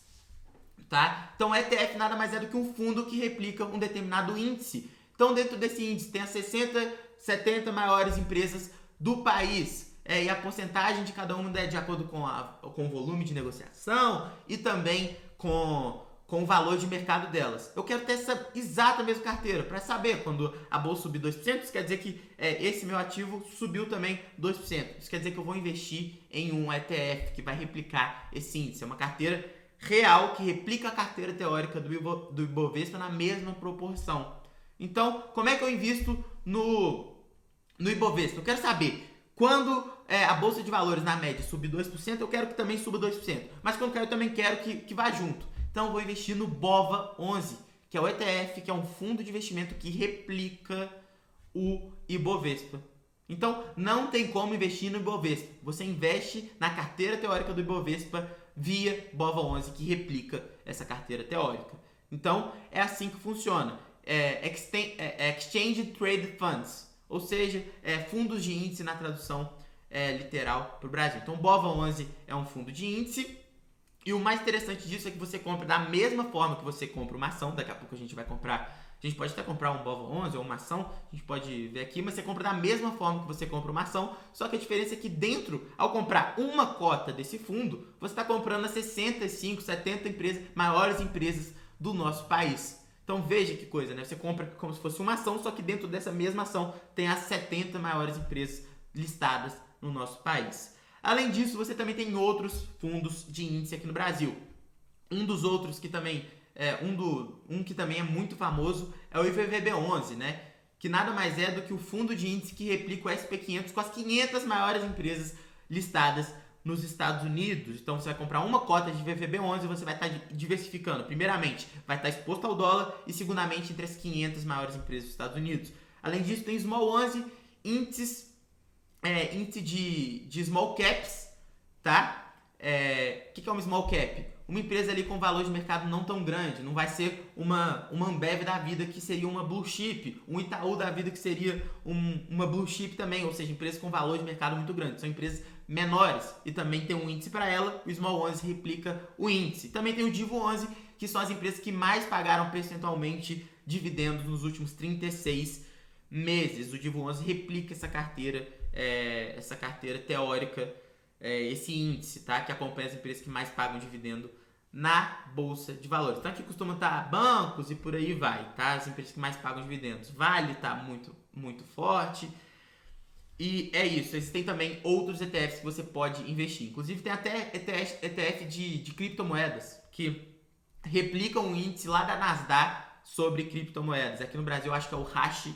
Tá? Então, ETF nada mais é do que um fundo que replica um determinado índice. Então, dentro desse índice tem as 60, 70 maiores empresas do país. E a porcentagem de cada uma é de acordo com o volume de negociação e também com o valor de mercado delas. Eu quero ter essa exata mesma carteira para saber quando a bolsa subir 2%, isso quer dizer que esse meu ativo subiu também 2%. Isso quer dizer que eu vou investir em um ETF que vai replicar esse índice. É uma carteira real que replica a carteira teórica do Ibovespa na mesma proporção. Então, como é que eu invisto no Ibovespa? Eu quero saber, quando a Bolsa de Valores na média subir 2%, eu quero que também suba 2%. Mas quando eu também quero que vá junto. Então, eu vou investir no BOVA11, que é o ETF, que é um fundo de investimento que replica o Ibovespa. Então, não tem como investir no Ibovespa. Você investe na carteira teórica do Ibovespa via BOVA11, que replica essa carteira teórica. Então, é assim que funciona. Exchange Traded Funds, ou seja, fundos de índice na tradução literal para o Brasil. Então, BOVA11 é um fundo de índice. E o mais interessante disso é que você compra da mesma forma que você compra uma ação. Daqui a pouco a gente vai comprar. A gente pode até comprar um BOVA11 ou uma ação, a gente pode ver aqui, mas você compra da mesma forma que você compra uma ação, só que a diferença é que dentro, ao comprar uma cota desse fundo, você está comprando as 65, 70 maiores empresas do nosso país. Então veja que coisa, né? Você compra como se fosse uma ação, só que dentro dessa mesma ação tem as 70 maiores empresas listadas no nosso país. Além disso, você também tem outros fundos de índice aqui no Brasil. Um dos outros que também que também é muito famoso é o IVVB11, né? Que nada mais é do que o fundo de índice que replica o SP500 com as 500 maiores empresas listadas nos Estados Unidos. Então você vai comprar uma cota de IVVB11 e você vai estar diversificando. Primeiramente, vai estar exposto ao dólar e segundamente entre as 500 maiores empresas dos Estados Unidos. Além disso, tem Small 11, índice de small caps, tá? O que é um small cap? Uma empresa ali com valor de mercado não tão grande, não vai ser uma Ambev da vida que seria uma blue chip, um Itaú da vida que seria uma blue chip também, ou seja, empresas com valor de mercado muito grande, são empresas menores e também tem um índice para ela, o Small 11 replica o índice. Também tem o Divo 11, que são as empresas que mais pagaram percentualmente dividendos nos últimos 36 meses. O Divo 11 replica essa carteira teórica, esse índice, tá? Que acompanha as empresas que mais pagam dividendo na Bolsa de Valores. Então aqui costuma estar bancos e por aí vai, tá? As empresas que mais pagam dividendos. Vale tá muito forte. E é isso, existem também outros ETFs que você pode investir. Inclusive tem até ETF de criptomoedas que replicam o índice lá da Nasdaq sobre criptomoedas. Aqui no Brasil eu acho que é o Hash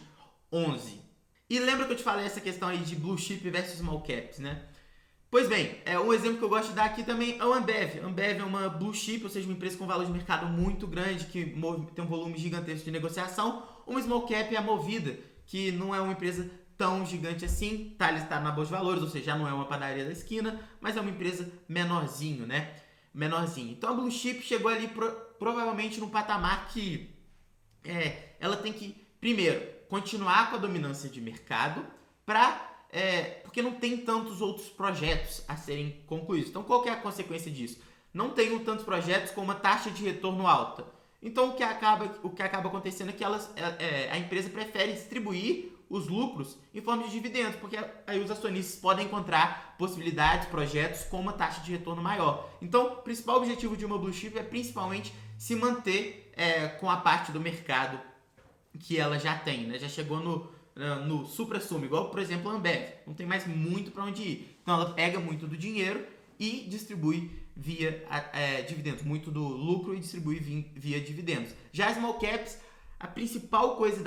11. E lembra que eu te falei essa questão aí de blue chip versus small caps, né? Pois bem, um exemplo que eu gosto de dar aqui também é o Ambev. A Ambev é uma blue chip, ou seja, uma empresa com valor de mercado muito grande, que tem um volume gigantesco de negociação. Uma small cap é a Movida, que não é uma empresa tão gigante assim, está listada na Bolsa de Valores, ou seja, já não é uma padaria da esquina, mas é uma empresa menorzinho, né? Menorzinho. Então a blue chip chegou ali provavelmente num patamar que ela tem que, primeiro, continuar com a dominância de mercado, porque não tem tantos outros projetos a serem concluídos. Então qual que é a consequência disso? Não tem tantos projetos com uma taxa de retorno alta. Então o que acaba acontecendo é que a empresa prefere distribuir os lucros em forma de dividendos, porque aí os acionistas podem encontrar possibilidades, projetos com uma taxa de retorno maior. Então, o principal objetivo de uma blue chip é principalmente se manter com a parte do mercado que ela já tem, né? Já chegou no supra-sumo, igual, por exemplo, a Ambev. Não tem mais muito para onde ir. Então, ela pega muito do dinheiro e distribui via dividendos, muito do lucro e distribui via dividendos. Já as small caps, a principal coisa,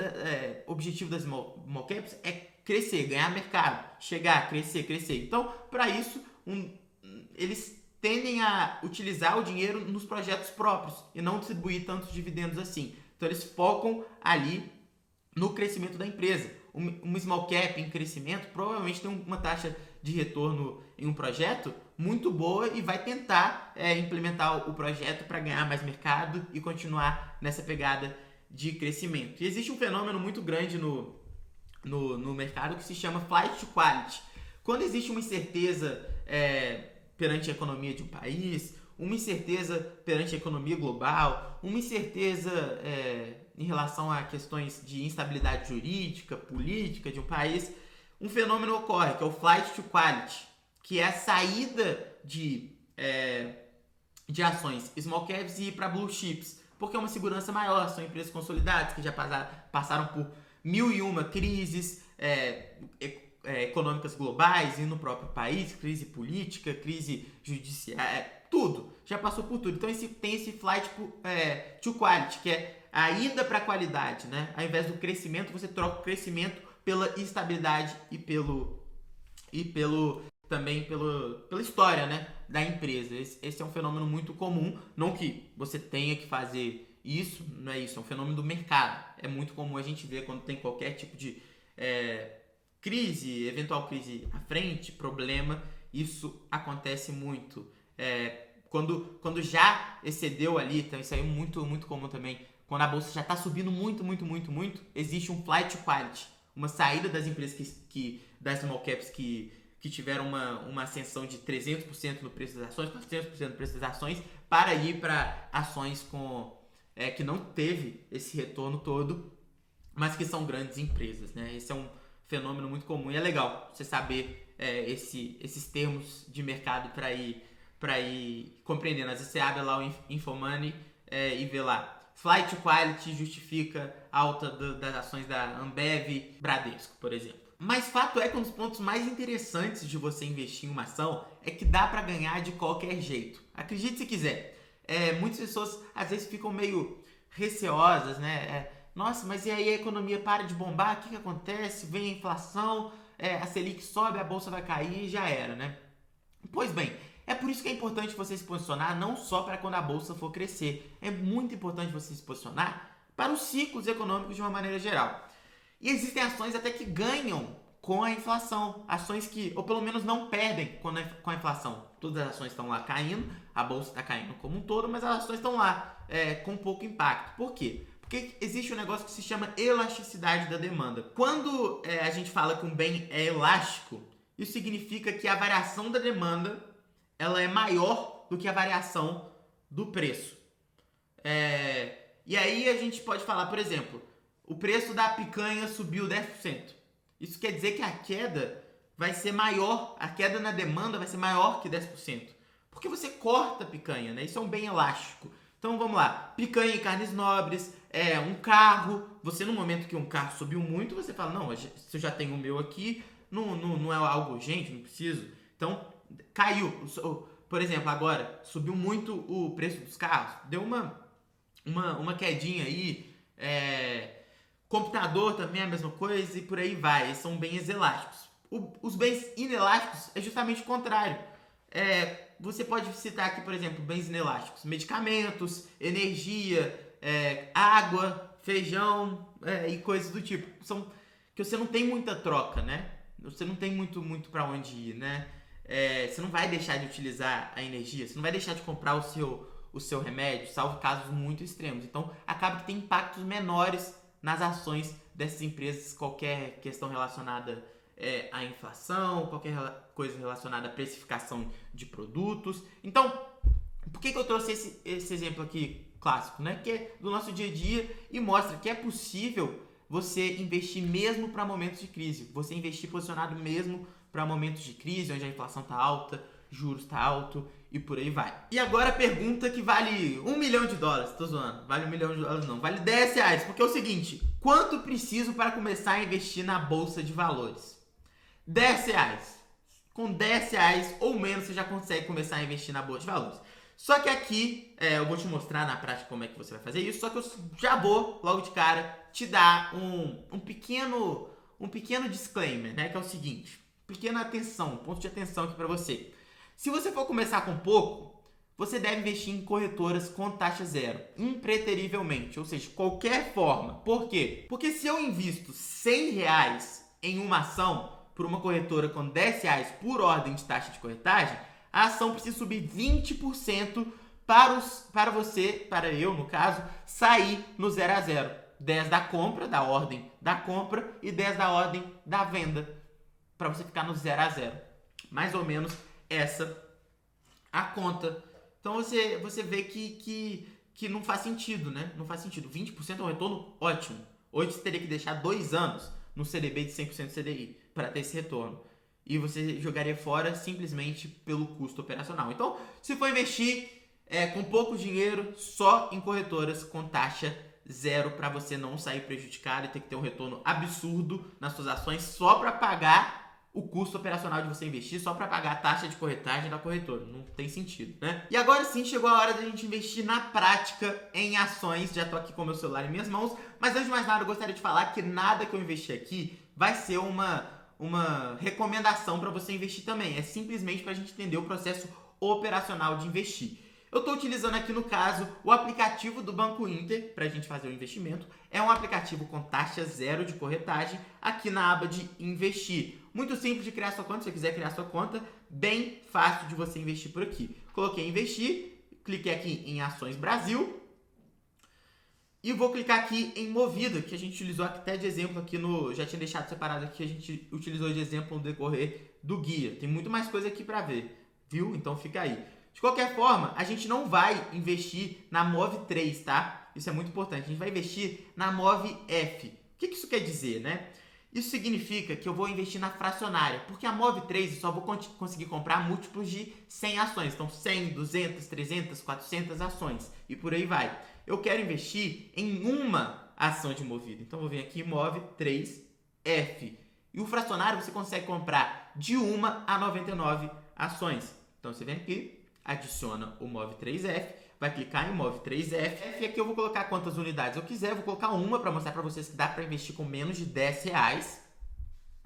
objetivo das small caps é crescer, ganhar mercado, chegar, crescer. Então, para isso, eles tendem a utilizar o dinheiro nos projetos próprios e não distribuir tantos dividendos assim. Então, eles focam ali no crescimento da empresa. Uma small cap em crescimento provavelmente tem uma taxa de retorno em um projeto muito boa e vai tentar implementar o projeto para ganhar mais mercado e continuar nessa pegada de crescimento. E existe um fenômeno muito grande no mercado que se chama flight to quality. Quando existe uma incerteza perante a economia de um país, uma incerteza perante a economia global, uma incerteza em relação a questões de instabilidade jurídica, política de um país, um fenômeno ocorre, que é o flight to quality, que é a saída de ações small caps e ir para blue chips, porque é uma segurança maior, são empresas consolidadas que já passaram por 1001 crises econômicas globais e no próprio país, crise política, crise judiciária, tudo, já passou por tudo. Então tem esse flight to quality, que é a ida para a qualidade, né? Ao invés do crescimento, você troca o crescimento pela estabilidade e também pela história, né, da empresa. Esse é um fenômeno muito comum, não que você tenha que fazer isso, não é isso, é um fenômeno do mercado. É muito comum a gente ver quando tem qualquer tipo de crise, eventual crise à frente, problema, isso acontece muito. Quando já excedeu ali, então isso aí é muito, muito comum também, quando a bolsa já está subindo muito, existe um flight to quality, uma saída das empresas das small caps que tiveram uma ascensão de 300% no preço das ações, 400% no preço das ações, para ir para ações que não teve esse retorno todo, mas que são grandes empresas, né? Esse é um fenômeno muito comum e é legal você saber esses termos de mercado para ir compreendendo. Às vezes você abre lá o Infomoney e vê lá, flight to quality justifica a alta das ações da Ambev, Bradesco, por exemplo. Mas fato é que um dos pontos mais interessantes de você investir em uma ação é que dá para ganhar de qualquer jeito. Acredite se quiser. Muitas pessoas às vezes ficam meio receosas, né? Nossa, mas e aí a economia para de bombar? O que acontece? Vem a inflação, a Selic sobe, a bolsa vai cair e já era, né? Pois bem, é por isso que é importante você se posicionar não só para quando a bolsa for crescer. É muito importante você se posicionar para os ciclos econômicos de uma maneira geral. E existem ações até que ganham com a inflação. Ações que, ou pelo menos não perdem com a inflação. Todas as ações estão lá caindo, a bolsa está caindo como um todo, mas as ações estão lá com pouco impacto. Por quê? Porque existe um negócio que se chama elasticidade da demanda. Quando a gente fala que um bem é elástico, isso significa que a variação da demanda ela é maior do que a variação do preço. E aí a gente pode falar, por exemplo, o preço da picanha subiu 10%. Isso quer dizer que a queda vai ser maior, a queda na demanda vai ser maior que 10%. Porque você corta a picanha, né? Isso é um bem elástico. Então vamos lá, picanha e carnes nobres, um carro. Você, no momento que um carro subiu muito, você fala, não, se eu já tenho o meu aqui, não é algo urgente, não preciso. Então caiu. Por exemplo, agora subiu muito o preço dos carros, deu uma quedinha aí. Computador também é a mesma coisa e por aí vai. Eles são bens elásticos. Os bens inelásticos é justamente o contrário. Você pode citar aqui, por exemplo, bens inelásticos: medicamentos, energia, água, feijão e coisas do tipo. Que você não tem muita troca, né? Você não tem muito para onde ir, né? Você não vai deixar de utilizar a energia, você não vai deixar de comprar o seu remédio, salvo casos muito extremos. Então, acaba que tem impactos menores nas ações dessas empresas, qualquer questão relacionada à inflação, qualquer coisa relacionada à precificação de produtos. Então, por que eu trouxe esse exemplo aqui clássico, né? Que é do nosso dia a dia e mostra que é possível você investir mesmo para momentos de crise, você investir posicionado mesmo para momentos de crise, onde a inflação está alta, juros está alto e por aí vai. E agora a pergunta que vale $1 milhão, tô zoando, vale $1 milhão não, vale R$10, porque é o seguinte: quanto preciso para começar a investir na bolsa de valores? R$10. Com R$10 ou menos você já consegue começar a investir na bolsa de valores. Só que aqui eu vou te mostrar na prática como é que você vai fazer isso, só que eu já vou logo de cara te dar um pequeno disclaimer, né, que é o seguinte: pequena atenção, ponto de atenção aqui para você. Se você for começar com pouco, você deve investir em corretoras com taxa zero, impreterivelmente, ou seja, qualquer forma. Por quê? Porque se eu invisto R$100 em uma ação por uma corretora com R$10 por ordem de taxa de corretagem, a ação precisa subir 20% para eu, no caso, sair no 0 a 0. 10 da ordem da compra e 10 da ordem da venda, para você ficar no 0 a 0. Mais ou menos essa a conta. Então você vê que não faz sentido, né? Não faz sentido. 20% é um retorno ótimo. Hoje você teria que deixar 2 anos no CDB de 100% CDI para ter esse retorno. E você jogaria fora simplesmente pelo custo operacional. Então, se for investir com pouco dinheiro, só em corretoras com taxa zero, para você não sair prejudicado e ter que ter um retorno absurdo nas suas ações só para pagar o custo operacional de você investir, só para pagar a taxa de corretagem da corretora. Não tem sentido, né? E agora sim chegou a hora da gente investir na prática em ações. Já tô aqui com o meu celular em minhas mãos, mas antes de mais nada eu gostaria de falar que nada que eu investir aqui vai ser uma recomendação para você investir também. É simplesmente para a gente entender o processo operacional de investir. Eu estou utilizando aqui, no caso, o aplicativo do Banco Inter para a gente fazer o investimento. É um aplicativo com taxa zero de corretagem aqui na aba de investir. Muito simples de criar sua conta. Se você quiser criar sua conta, bem fácil de você investir por aqui. Coloquei investir, cliquei aqui em Ações Brasil e vou clicar aqui em Movida, que a gente utilizou até de exemplo aqui já tinha deixado separado aqui, a gente utilizou de exemplo no decorrer do guia. Tem muito mais coisa aqui para ver, viu? Então fica aí. De qualquer forma, a gente não vai investir na MOV3, tá? Isso é muito importante. A gente vai investir na MOVF. O que isso quer dizer, né? Isso significa que eu vou investir na fracionária, porque a MOV3 eu só vou conseguir comprar múltiplos de 100 ações. Então 100, 200, 300, 400 ações e por aí vai. Eu quero investir em uma ação de Movida. Então vou vir aqui MOV3F. E o fracionário você consegue comprar de 1 a 99 ações. Então você vem aqui, adiciona o MOV3F, vai clicar em MOV3F e aqui eu vou colocar quantas unidades eu quiser. Eu vou colocar uma para mostrar para vocês que dá para investir com menos de R$10.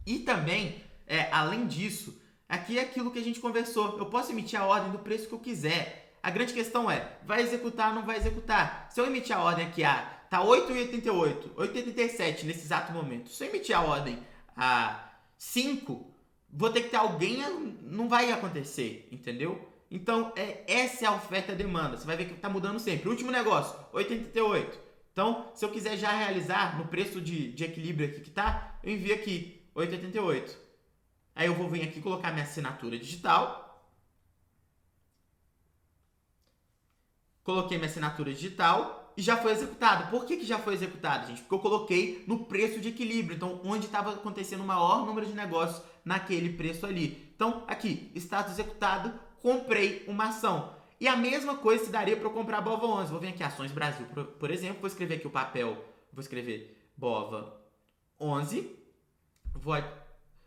E também, além disso, aqui é aquilo que a gente conversou. Eu posso emitir a ordem do preço que eu quiser. A grande questão é, vai executar ou não vai executar? Se eu emitir a ordem aqui, tá 8,88, 8,87 nesse exato momento. Se eu emitir a ordem a 5, vou ter que ter alguém, não vai acontecer, entendeu? Então, essa é a oferta e a demanda. Você vai ver que está mudando sempre. Último negócio, 8,88. Então, se eu quiser já realizar no preço de equilíbrio aqui que tá, eu envio aqui, 8,88. Aí eu vou vir aqui colocar minha assinatura digital. Coloquei minha assinatura digital e já foi executado. Por que já foi executado, gente? Porque eu coloquei no preço de equilíbrio. Então, onde estava acontecendo o maior número de negócios naquele preço ali. Então, aqui, status executado, comprei uma ação. E a mesma coisa se daria para eu comprar a BOVA 11. Vou vir aqui, Ações Brasil, por exemplo, vou escrever aqui o papel, vou escrever BOVA 11,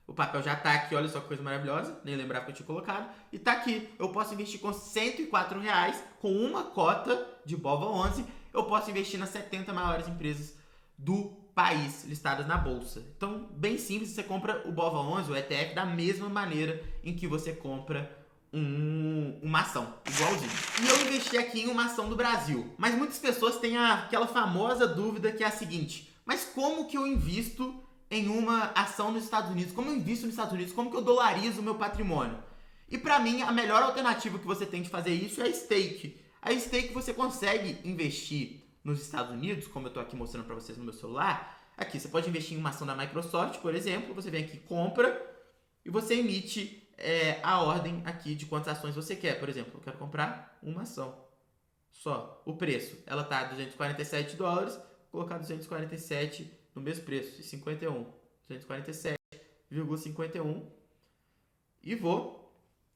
o papel já tá aqui, olha só que coisa maravilhosa, nem lembrava que eu tinha colocado, e tá aqui, eu posso investir com R$104, com uma cota de BOVA 11, eu posso investir nas 70 maiores empresas do país listadas na bolsa. Então, bem simples, você compra o BOVA 11, o ETF, da mesma maneira em que você compra uma ação, igualzinho. E eu investi aqui em uma ação do Brasil, mas muitas pessoas têm aquela famosa dúvida que é a seguinte: mas como que eu invisto em uma ação nos Estados Unidos? Como eu invisto nos Estados Unidos? Como que eu dolarizo o meu patrimônio? E para mim, a melhor alternativa que você tem de fazer isso é a stake. A stake você consegue investir nos Estados Unidos, como eu estou aqui mostrando para vocês no meu celular. Aqui, você pode investir em uma ação da Microsoft, por exemplo. Você vem aqui, compra, e você emite a ordem aqui de quantas ações você quer. Por exemplo, eu quero comprar uma ação só. O preço, ela está a $247, vou colocar 247 no mesmo preço, 51, 247,51, e vou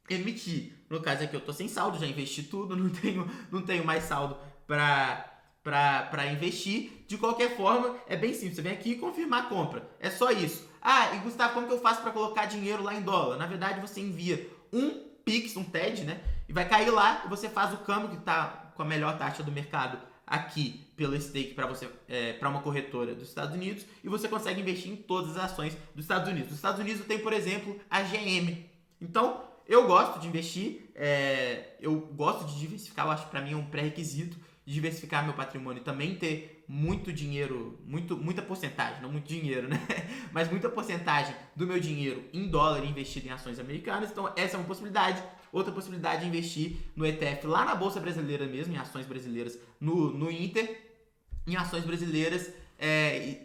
emitir. No caso aqui eu estou sem saldo, já investi tudo, não tenho mais saldo para investir. De qualquer forma, é bem simples, você vem aqui e confirmar a compra, é só isso. Ah, e Gustavo, como que eu faço para colocar dinheiro lá em dólar? Na verdade, você envia um Pix, um TED, né? E vai cair lá e você faz o câmbio que está com a melhor taxa do mercado aqui pelo stake para uma corretora dos Estados Unidos, e você consegue investir em todas as ações dos Estados Unidos. Nos Estados Unidos tem, por exemplo, a GM. Então, eu gosto de investir, eu gosto de diversificar, eu acho que para mim é um pré-requisito de diversificar meu patrimônio e também ter muito dinheiro, muita porcentagem, não muito dinheiro, né? Mas muita porcentagem do meu dinheiro em dólar investido em ações americanas. Então, essa é uma possibilidade. Outra possibilidade é investir no ETF lá na Bolsa Brasileira mesmo, em ações brasileiras no Inter, em ações brasileiras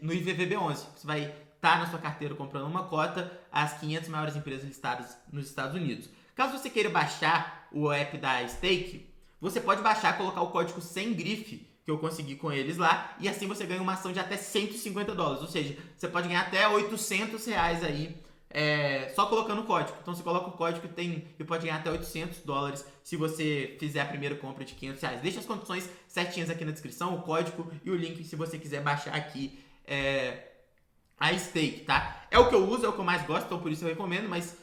no IVVB11. Você vai estar na sua carteira comprando uma cota às 500 maiores empresas listadas nos Estados Unidos. Caso você queira baixar o app da Stake, você pode baixar, colocar o código sem grife, que eu consegui com eles lá, e assim você ganha uma ação de até $150. Ou seja, você pode ganhar até R$800 aí, só colocando o código. Então você coloca o código e pode ganhar até $800 se você fizer a primeira compra de R$500. Deixa as condições certinhas aqui na descrição, o código e o link se você quiser baixar aqui a Stake, tá? É o que eu uso, é o que eu mais gosto, então por isso eu recomendo, mas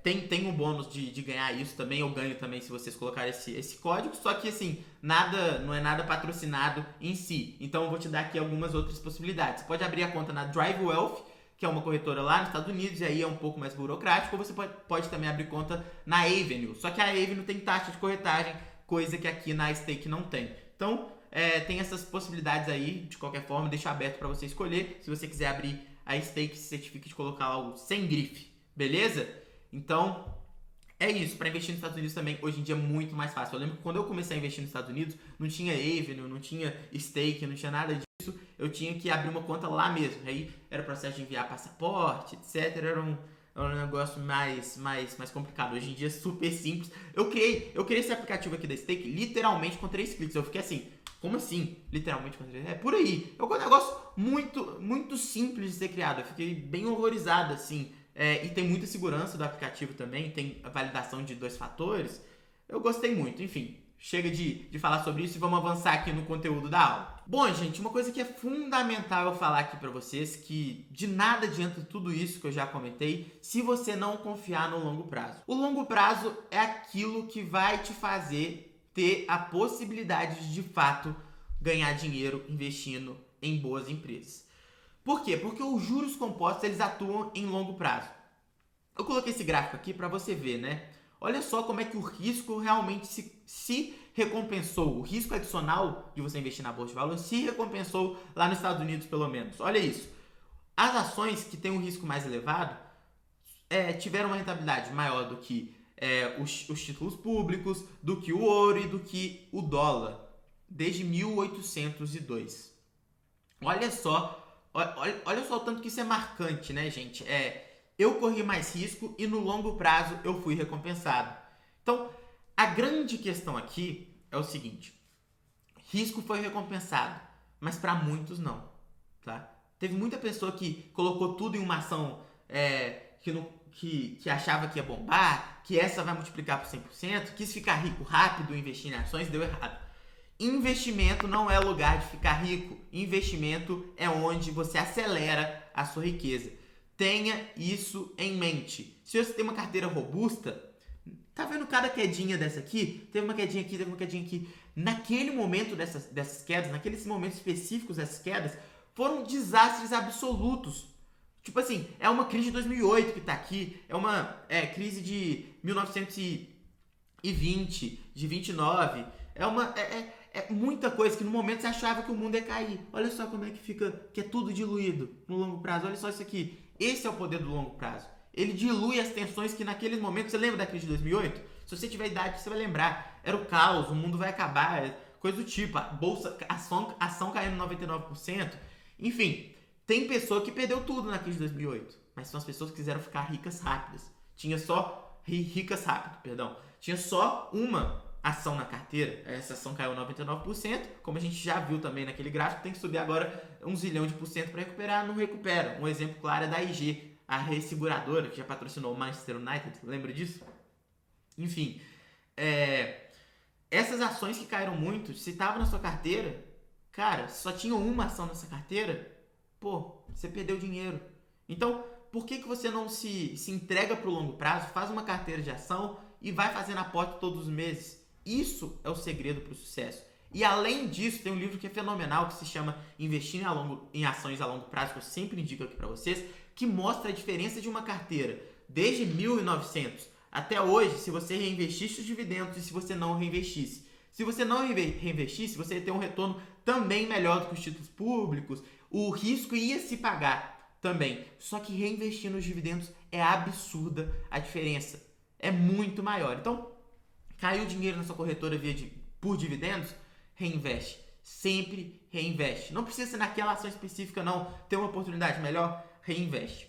tem um bônus de ganhar isso também. Eu ganho também se vocês colocarem esse código, só que assim, não é nada patrocinado em si. Então eu vou te dar aqui algumas outras possibilidades. Você pode abrir a conta na Drive Wealth, que é uma corretora lá nos Estados Unidos, e aí é um pouco mais burocrático. Ou você pode também abrir conta na Avenue, só que a Avenue tem taxa de corretagem, coisa que aqui na Stake não tem. Então tem essas possibilidades aí. De qualquer forma, deixo aberto para você escolher. Se você quiser abrir a Stake, se certifique de colocar lá o sem grife, beleza? Então, é isso. Para investir nos Estados Unidos também, hoje em dia é muito mais fácil. Eu lembro que quando eu comecei a investir nos Estados Unidos, não tinha Avenue, não tinha Stake, não tinha nada disso. Eu tinha que abrir uma conta lá mesmo. Aí era o processo de enviar passaporte, etc. Era um negócio mais complicado. Hoje em dia é super simples. Eu criei esse aplicativo aqui da Stake literalmente com 3 cliques. Eu fiquei assim, como assim? Literalmente com 3 cliques? É por aí. É um negócio muito simples de ser criado. Eu fiquei bem horrorizado, assim. E tem muita segurança do aplicativo também, tem a validação de 2 fatores. Eu gostei muito. Enfim, chega de falar sobre isso e vamos avançar aqui no conteúdo da aula. Bom, gente, uma coisa que é fundamental eu falar aqui para vocês, que de nada adianta tudo isso que eu já comentei se você não confiar no longo prazo. O longo prazo é aquilo que vai te fazer ter a possibilidade de fato ganhar dinheiro investindo em boas empresas. Por quê? Porque os juros compostos, eles atuam em longo prazo. Eu coloquei esse gráfico aqui para você ver, né? Olha só como é que o risco realmente se recompensou. O risco adicional de você investir na bolsa de valores se recompensou lá nos Estados Unidos, pelo menos. Olha isso. As ações que têm um risco mais elevado tiveram uma rentabilidade maior do que os títulos públicos, do que o ouro e do que o dólar, desde 1802. Olha só o tanto que isso é marcante, né, gente? Eu corri mais risco e no longo prazo eu fui recompensado. Então, a grande questão aqui é o seguinte: risco foi recompensado, mas para muitos não, tá? Teve muita pessoa que colocou tudo em uma ação que que achava que ia bombar, que essa vai multiplicar por 100%, quis ficar rico rápido, investir em ações, deu errado. Investimento não é lugar de ficar rico. Investimento é onde você acelera a sua riqueza. Tenha isso em mente. Se você tem uma carteira robusta, tá vendo cada quedinha dessa aqui? Teve uma quedinha aqui, teve uma quedinha aqui. Naquele momento dessas quedas, naqueles momentos específicos dessas quedas, foram desastres absolutos. Tipo assim, é uma crise de 2008 que tá aqui, é uma crise de 1920, de 29, é muita coisa que no momento você achava que o mundo ia cair. Olha só como é que fica, que é tudo diluído no longo prazo. Olha só isso aqui. Esse é o poder do longo prazo. Ele dilui as tensões que naqueles momentos... Você lembra da crise de 2008? Se você tiver idade, você vai lembrar. Era o caos, o mundo vai acabar, coisa do tipo. A bolsa, ação caindo 99%. Enfim, tem pessoa que perdeu tudo na crise de 2008. Mas são as pessoas que quiseram ficar ricas rápidas. Tinha só... Ricas rápido, perdão. Tinha só uma ação na carteira. Essa ação caiu 99%. Como a gente já viu também naquele gráfico, tem que subir agora 1 zilhão de por cento para recuperar. Não recupera. Um exemplo claro é da IG, a resseguradora, que já patrocinou o Manchester United. Lembra disso? Enfim, essas ações que caíram muito, se estava na sua carteira, cara, só tinha uma ação nessa carteira, pô, você perdeu dinheiro. Então, por que você não se entrega para o longo prazo, faz uma carteira de ação e vai fazendo aporte todos os meses? Isso é o segredo para o sucesso. E além disso, tem um livro que é fenomenal, que se chama Investir em Ações a Longo Prazo, que eu sempre indico aqui para vocês, que mostra a diferença de uma carteira desde 1900 até hoje, se você reinvestisse os dividendos e se você não reinvestisse. Se você não reinvestisse, você ia ter um retorno também melhor do que os títulos públicos, o risco ia se pagar também. Só que reinvestir nos dividendos é absurda a diferença, é muito maior. Então, caiu dinheiro na sua corretora por dividendos, reinveste. Sempre reinveste. Não precisa ser naquela ação específica, não. Tem uma oportunidade melhor, reinveste.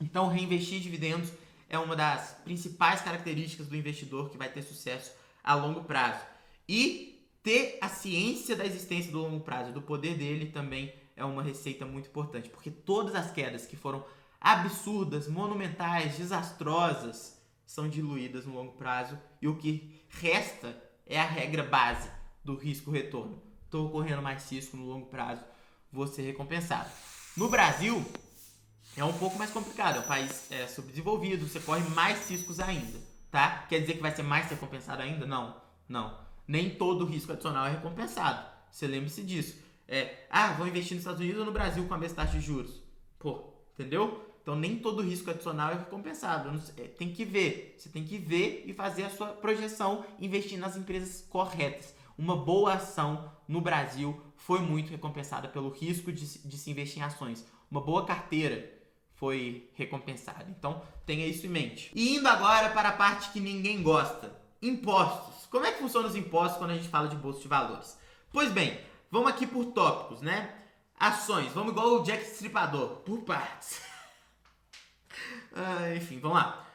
Então, reinvestir dividendos é uma das principais características do investidor que vai ter sucesso a longo prazo. E ter a ciência da existência do longo prazo, do poder dele, também é uma receita muito importante. Porque todas as quedas que foram absurdas, monumentais, desastrosas, são diluídas no longo prazo, e o que resta é a regra base do risco-retorno. Estou correndo mais risco no longo prazo, vou ser recompensado. No Brasil, é um pouco mais complicado, é um país subdesenvolvido, você corre mais riscos ainda, tá? Quer dizer que vai ser mais recompensado ainda? Não. Nem todo risco adicional é recompensado, você lembre-se disso. Vou investir nos Estados Unidos ou no Brasil com a mesma taxa de juros? Pô, entendeu? Então, nem todo risco adicional é recompensado. Tem que ver. Você tem que ver e fazer a sua projeção, investir nas empresas corretas. Uma boa ação no Brasil foi muito recompensada pelo risco de se investir em ações. Uma boa carteira foi recompensada. Então, tenha isso em mente. E indo agora para a parte que ninguém gosta. Impostos. Como é que funcionam os impostos quando a gente fala de bolsa de valores? Pois bem, vamos aqui por tópicos, né? Ações. Vamos igual o Jack Stripador. Por partes. Enfim, vamos lá.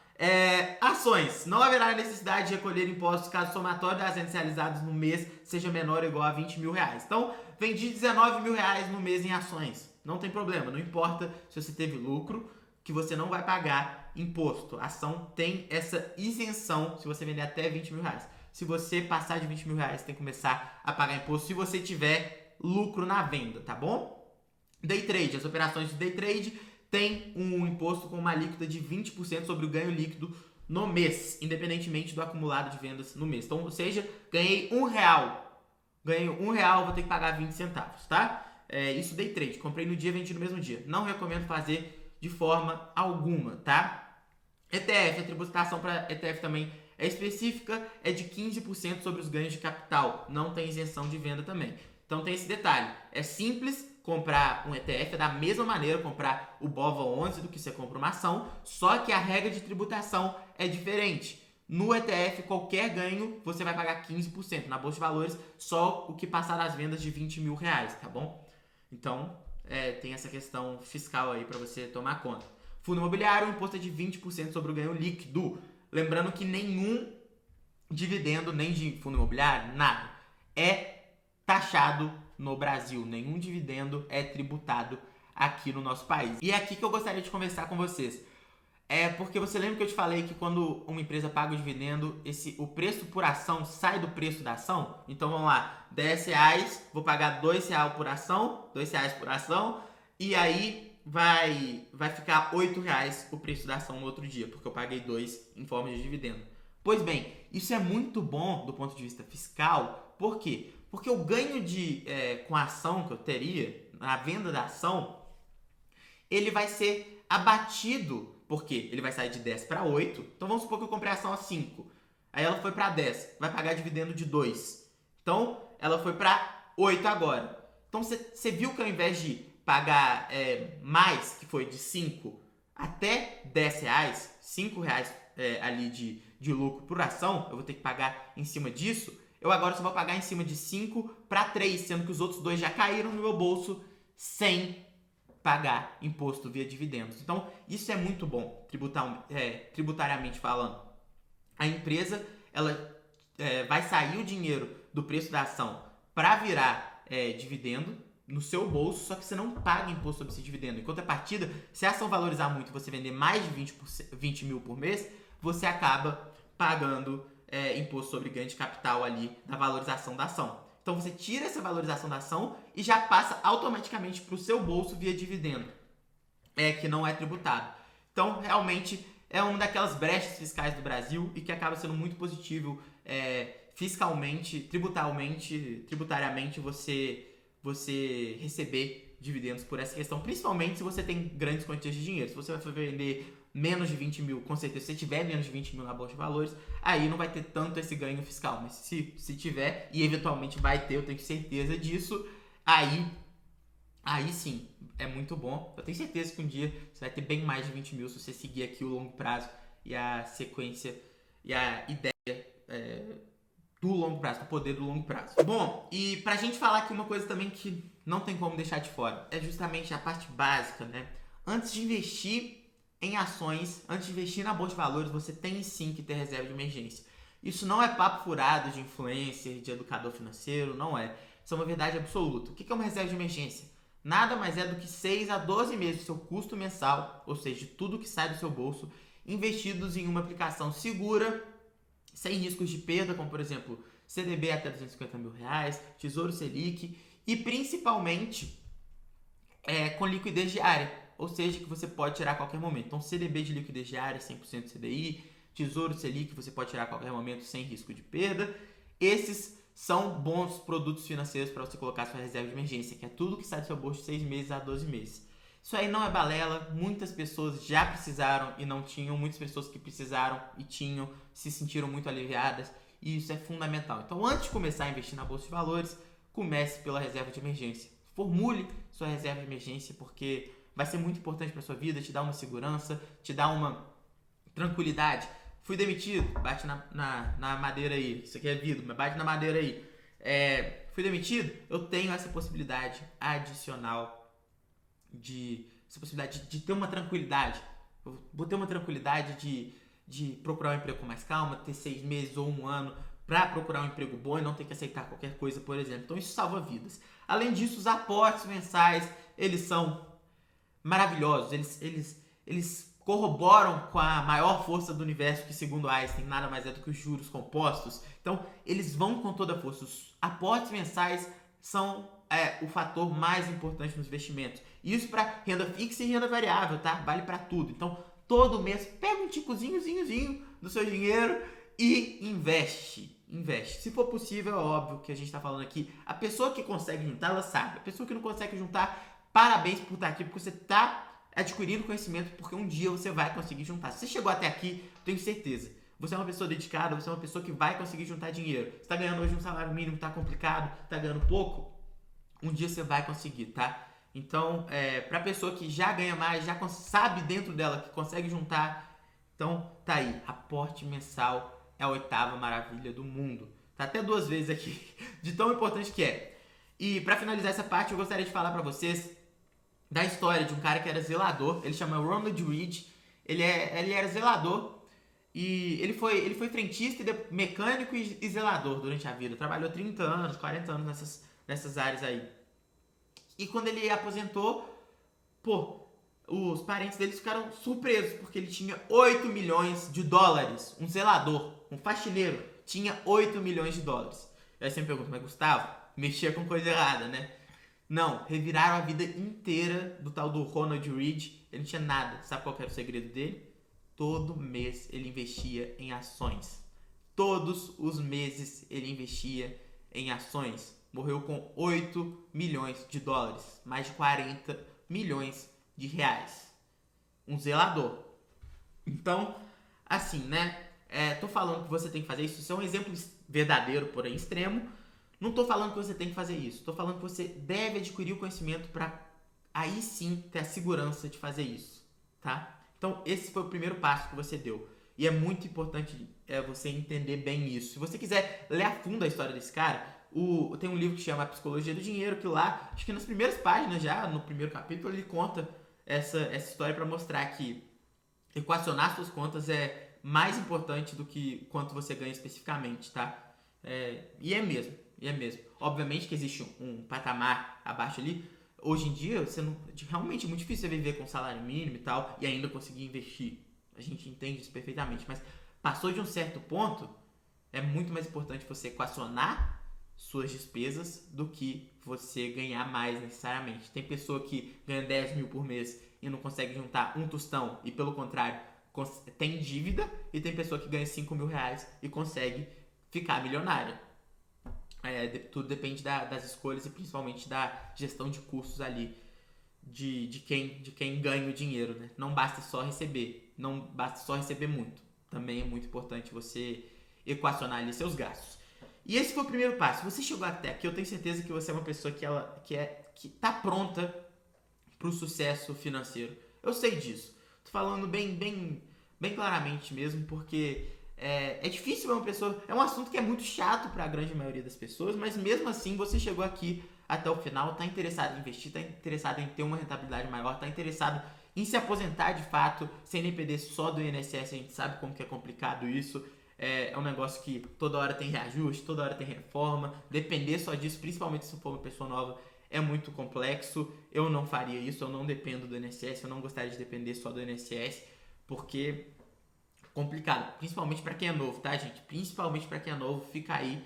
Ações. Não haverá necessidade de recolher impostos caso o somatório das rendas realizadas no mês seja menor ou igual a 20 mil reais. Então, vendi 19 mil reais no mês em ações. Não tem problema, não importa se você teve lucro, que você não vai pagar imposto. A ação tem essa isenção se você vender até 20 mil reais. Se você passar de 20 mil reais, tem que começar a pagar imposto se você tiver lucro na venda, tá bom? Day trade. As operações de day trade tem um imposto com uma alíquota de 20% sobre o ganho líquido no mês, independentemente do acumulado de vendas no mês. Então, ou seja, ganhei R$1. Ganhei R$1, vou ter que pagar 20 centavos, tá? Isso day trade. Comprei no dia, vendi no mesmo dia. Não recomendo fazer de forma alguma, tá? ETF, a tributação para ETF também é específica, é de 15% sobre os ganhos de capital. Não tem isenção de venda também. Então tem esse detalhe. É simples comprar um ETF, é da mesma maneira comprar o BOVA11 do que você compra uma ação, só que a regra de tributação é diferente. No ETF, qualquer ganho, você vai pagar 15%. Na Bolsa de Valores, só o que passar das vendas de 20 mil reais, tá bom? Então, tem essa questão fiscal aí para você tomar conta. Fundo imobiliário, o imposto é de 20% sobre o ganho líquido. Lembrando que nenhum dividendo, nem de fundo imobiliário, nada, é taxado no Brasil. Nenhum dividendo é tributado aqui no nosso país. E é aqui que eu gostaria de conversar com vocês. É porque você lembra que eu te falei que quando uma empresa paga o dividendo, o preço por ação sai do preço da ação? Então vamos lá, R$10, vou pagar R$2 por ação, R$2 por ação, e aí vai ficar R$8 o preço da ação no outro dia, porque eu paguei 2 em forma de dividendo. Pois bem, isso é muito bom do ponto de vista fiscal, por quê? Porque o ganho com a ação que eu teria, na venda da ação, ele vai ser abatido, porque ele vai sair de 10 para 8. Então vamos supor que eu comprei a ação a 5. Aí ela foi para 10, vai pagar dividendo de 2. Então ela foi para 8 agora. Então você viu que ao invés de pagar mais, que foi de 5 até R$10, R$5 ali de lucro por ação, eu vou ter que pagar em cima disso. Eu agora só vou pagar em cima de 5 para 3, sendo que os outros 2 já caíram no meu bolso sem pagar imposto via dividendos. Então, isso é muito bom, tributariamente falando. A empresa ela vai sair o dinheiro do preço da ação para virar dividendo no seu bolso, só que você não paga imposto sobre esse dividendo. Em contrapartida, se a ação valorizar muito e você vender mais de 20 mil por mês, você acaba pagando imposto sobre ganho de capital ali da valorização da ação. Então você tira essa valorização da ação e já passa automaticamente para o seu bolso via dividendo, que não é tributado. Então realmente é uma daquelas brechas fiscais do Brasil e que acaba sendo muito positivo fiscalmente, tributariamente você receber dividendos por essa questão, principalmente se você tem grandes quantias de dinheiro. Se você vai vender menos de 20 mil, com certeza, se você tiver menos de 20 mil na Bolsa de Valores, aí não vai ter tanto esse ganho fiscal. Mas se tiver, e eventualmente vai ter, eu tenho certeza disso, aí sim, é muito bom. Eu tenho certeza que um dia você vai ter bem mais de 20 mil se você seguir aqui o longo prazo e a sequência e a ideia do longo prazo, do poder do longo prazo. Bom, e pra gente falar aqui uma coisa também que não tem como deixar de fora, é justamente a parte básica, né? Antes de investir em ações, antes de investir na Bolsa de Valores, você tem sim que ter reserva de emergência. Isso não é papo furado de influencer, de educador financeiro, não é. Isso é uma verdade absoluta. O que é uma reserva de emergência? Nada mais é do que 6 a 12 meses do seu custo mensal, ou seja, de tudo que sai do seu bolso, investidos em uma aplicação segura, sem riscos de perda, como por exemplo CDB até R$250 mil, Tesouro Selic e principalmente com liquidez diária, ou seja, que você pode tirar a qualquer momento. Então CDB de liquidez diária, 100% CDI, Tesouro Selic você pode tirar a qualquer momento sem risco de perda. Esses são bons produtos financeiros para você colocar sua reserva de emergência, que é tudo que sai do seu bolso de 6 meses a 12 meses. Isso aí não é balela, muitas pessoas já precisaram e não tinham, muitas pessoas que precisaram e tinham se sentiram muito aliviadas e isso é fundamental. Então, antes de começar a investir na Bolsa de Valores, comece pela reserva de emergência. Formule sua reserva de emergência porque vai ser muito importante para sua vida, te dá uma segurança, te dá uma tranquilidade. Fui demitido, bate na madeira aí. Isso aqui é vidro, mas bate na madeira aí. Fui demitido, eu tenho essa possibilidade adicional de ter uma tranquilidade. Eu vou ter uma tranquilidade de procurar um emprego com mais calma, ter 6 meses ou 1 ano para procurar um emprego bom e não ter que aceitar qualquer coisa, por exemplo. Então isso salva vidas. Além disso, os aportes mensais, eles são maravilhosos. Eles corroboram com a maior força do universo, que segundo Einstein nada mais é do que os juros compostos. Então eles vão com toda a força. Os aportes mensais são o fator mais importante nos investimentos. Isso para renda fixa e renda variável, tá? Vale para tudo. Então, todo mês, pega um ticozinho do seu dinheiro e investe. Se for possível, é óbvio que a gente está falando aqui. A pessoa que consegue juntar, ela sabe. A pessoa que não consegue juntar, parabéns por estar aqui, porque você está adquirindo conhecimento, porque um dia você vai conseguir juntar. Se você chegou até aqui, tenho certeza. Você é uma pessoa dedicada, você é uma pessoa que vai conseguir juntar dinheiro. Você está ganhando hoje um salário mínimo, está complicado, está ganhando pouco. Um dia você vai conseguir, tá? Então, pra pessoa que já ganha mais, já sabe dentro dela que consegue juntar, então tá aí, aporte mensal é a 8ª maravilha do mundo. Tá até 2 vezes aqui, de tão importante que é. E pra finalizar essa parte, eu gostaria de falar pra vocês da história de um cara que era zelador. Ele chama Ronald Reed. Ele era zelador e ele foi frentista, mecânico e zelador durante a vida. Trabalhou 30 anos, 40 anos nessas áreas aí. E quando ele aposentou, os parentes deles ficaram surpresos, porque ele tinha 8 milhões de dólares. Um zelador, um faxineiro, tinha 8 milhões de dólares. Aí você me pergunta, mas Gustavo, mexia com coisa errada, né? Não, reviraram a vida inteira do tal do Ronald Reid. Ele não tinha nada. Sabe qual que era o segredo dele? Todo mês ele investia em ações. Todos os meses ele investia em ações. Morreu com 8 milhões de dólares. Mais de 40 milhões de reais. Um zelador. Então, assim, né? Tô falando que você tem que fazer isso. Isso é um exemplo verdadeiro, porém extremo. Não tô falando que você tem que fazer isso. Tô falando que você deve adquirir o conhecimento para aí sim ter a segurança de fazer isso, tá? Então, esse foi o primeiro passo que você deu. E é muito importante você entender bem isso. Se você quiser ler a fundo a história desse cara, tem um livro que chama A Psicologia do Dinheiro, que lá, acho que nas primeiras páginas já, no primeiro capítulo, ele conta essa história para mostrar que equacionar suas contas é mais importante do que quanto você ganha especificamente, tá? E é mesmo. Obviamente que existe um patamar abaixo ali. Hoje em dia, realmente é muito difícil você viver com salário mínimo e tal, e ainda conseguir investir. A gente entende isso perfeitamente, mas passou de um certo ponto, é muito mais importante você equacionar suas despesas do que você ganhar mais necessariamente. Tem pessoa que ganha 10 mil por mês e não consegue juntar um tostão, e pelo contrário, tem dívida, e tem pessoa que ganha 5 mil reais e consegue ficar milionária. Tudo depende das escolhas e principalmente da gestão de custos ali de quem ganha o dinheiro, né? Não basta só receber, não basta só receber muito. Também é muito importante você equacionar ali seus gastos. E esse foi o primeiro passo. Se você chegou até aqui, eu tenho certeza que você é uma pessoa que tá pronta para o sucesso financeiro. Eu sei disso. Tô falando bem claramente mesmo, porque é difícil ver uma pessoa... É um assunto que é muito chato para a grande maioria das pessoas, mas mesmo assim você chegou aqui até o final, está interessado em investir, está interessado em ter uma rentabilidade maior, está interessado em se aposentar de fato, sem depender só do INSS. A gente sabe como que é complicado isso. É um negócio que toda hora tem reajuste, toda hora tem reforma. Depender só disso, principalmente se for uma pessoa nova, é muito complexo. Eu não faria isso, eu não dependo do INSS, eu não gostaria de depender só do INSS, porque complicado, principalmente para quem é novo, tá, gente? Principalmente para quem é novo, fica aí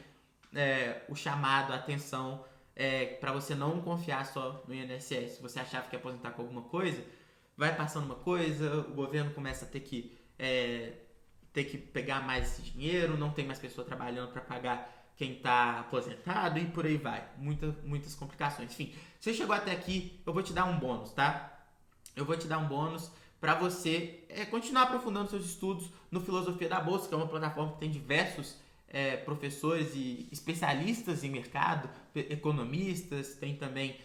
o chamado, a atenção, para você não confiar só no INSS. Se você achava que ia aposentar com alguma coisa, vai passando uma coisa, o governo começa a ter que pegar mais esse dinheiro, não tem mais pessoa trabalhando para pagar quem está aposentado e por aí vai. Muitas complicações. Enfim, se você chegou até aqui, eu vou te dar um bônus, tá? Eu vou te dar um bônus para você continuar aprofundando seus estudos no Filosofia da Bolsa, que é uma plataforma que tem diversos professores e especialistas em mercado, economistas, tem também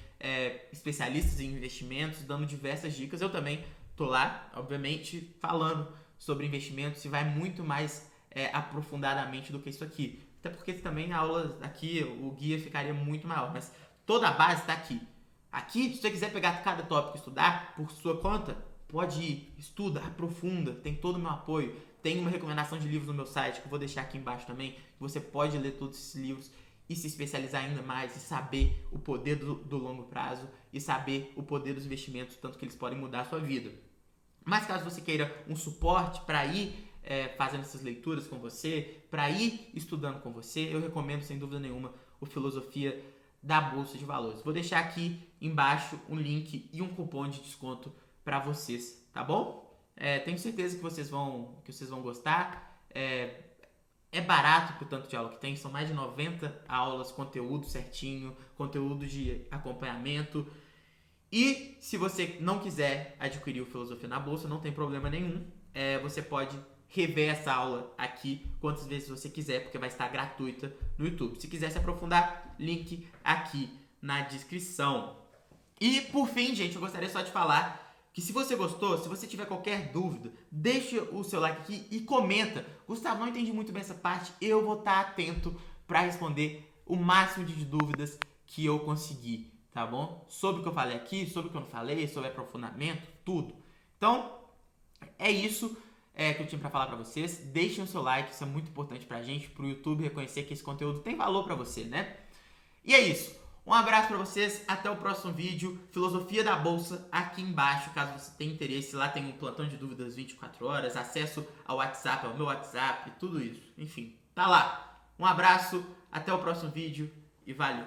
especialistas em investimentos, dando diversas dicas. Eu também tô lá, obviamente, falando sobre investimentos e vai muito mais aprofundadamente do que isso aqui. Até porque também a aula aqui, o guia ficaria muito maior, mas toda a base está aqui. Aqui, se você quiser pegar cada tópico e estudar por sua conta, pode ir, estuda, aprofunda, tem todo o meu apoio. Tem uma recomendação de livros no meu site, que eu vou deixar aqui embaixo também. Você pode ler todos esses livros e se especializar ainda mais e saber o poder do longo prazo e saber o poder dos investimentos, tanto que eles podem mudar a sua vida. Mas caso você queira um suporte para ir fazendo essas leituras com você, para ir estudando com você, eu recomendo sem dúvida nenhuma o Filosofia da Bolsa de Valores. Vou deixar aqui embaixo um link e um cupom de desconto para vocês, tá bom? Tenho certeza que vocês vão gostar. É barato pro tanto de aula que tem, são mais de 90 aulas, conteúdo certinho, conteúdo de acompanhamento. E se você não quiser adquirir o Filosofia na Bolsa, não tem problema nenhum. Você pode rever essa aula aqui quantas vezes você quiser, porque vai estar gratuita no YouTube. Se quiser se aprofundar, link aqui na descrição. E por fim, gente, eu gostaria só de falar que se você gostou, se você tiver qualquer dúvida, deixa o seu like aqui e comenta. Gustavo, não entendi muito bem essa parte, eu vou estar atento para responder o máximo de dúvidas que eu conseguir, tá bom? Sobre o que eu falei aqui, sobre o que eu não falei, sobre aprofundamento, tudo. Então, é isso que eu tinha para falar para vocês. Deixem o seu like, isso é muito importante pra gente, pro YouTube reconhecer que esse conteúdo tem valor para você, né? E é isso. Um abraço para vocês, até o próximo vídeo. Filosofia da Bolsa aqui embaixo, caso você tenha interesse. Lá tem um plantão de dúvidas 24 horas, acesso ao WhatsApp, ao meu WhatsApp, tudo isso. Enfim, tá lá. Um abraço, até o próximo vídeo e valeu!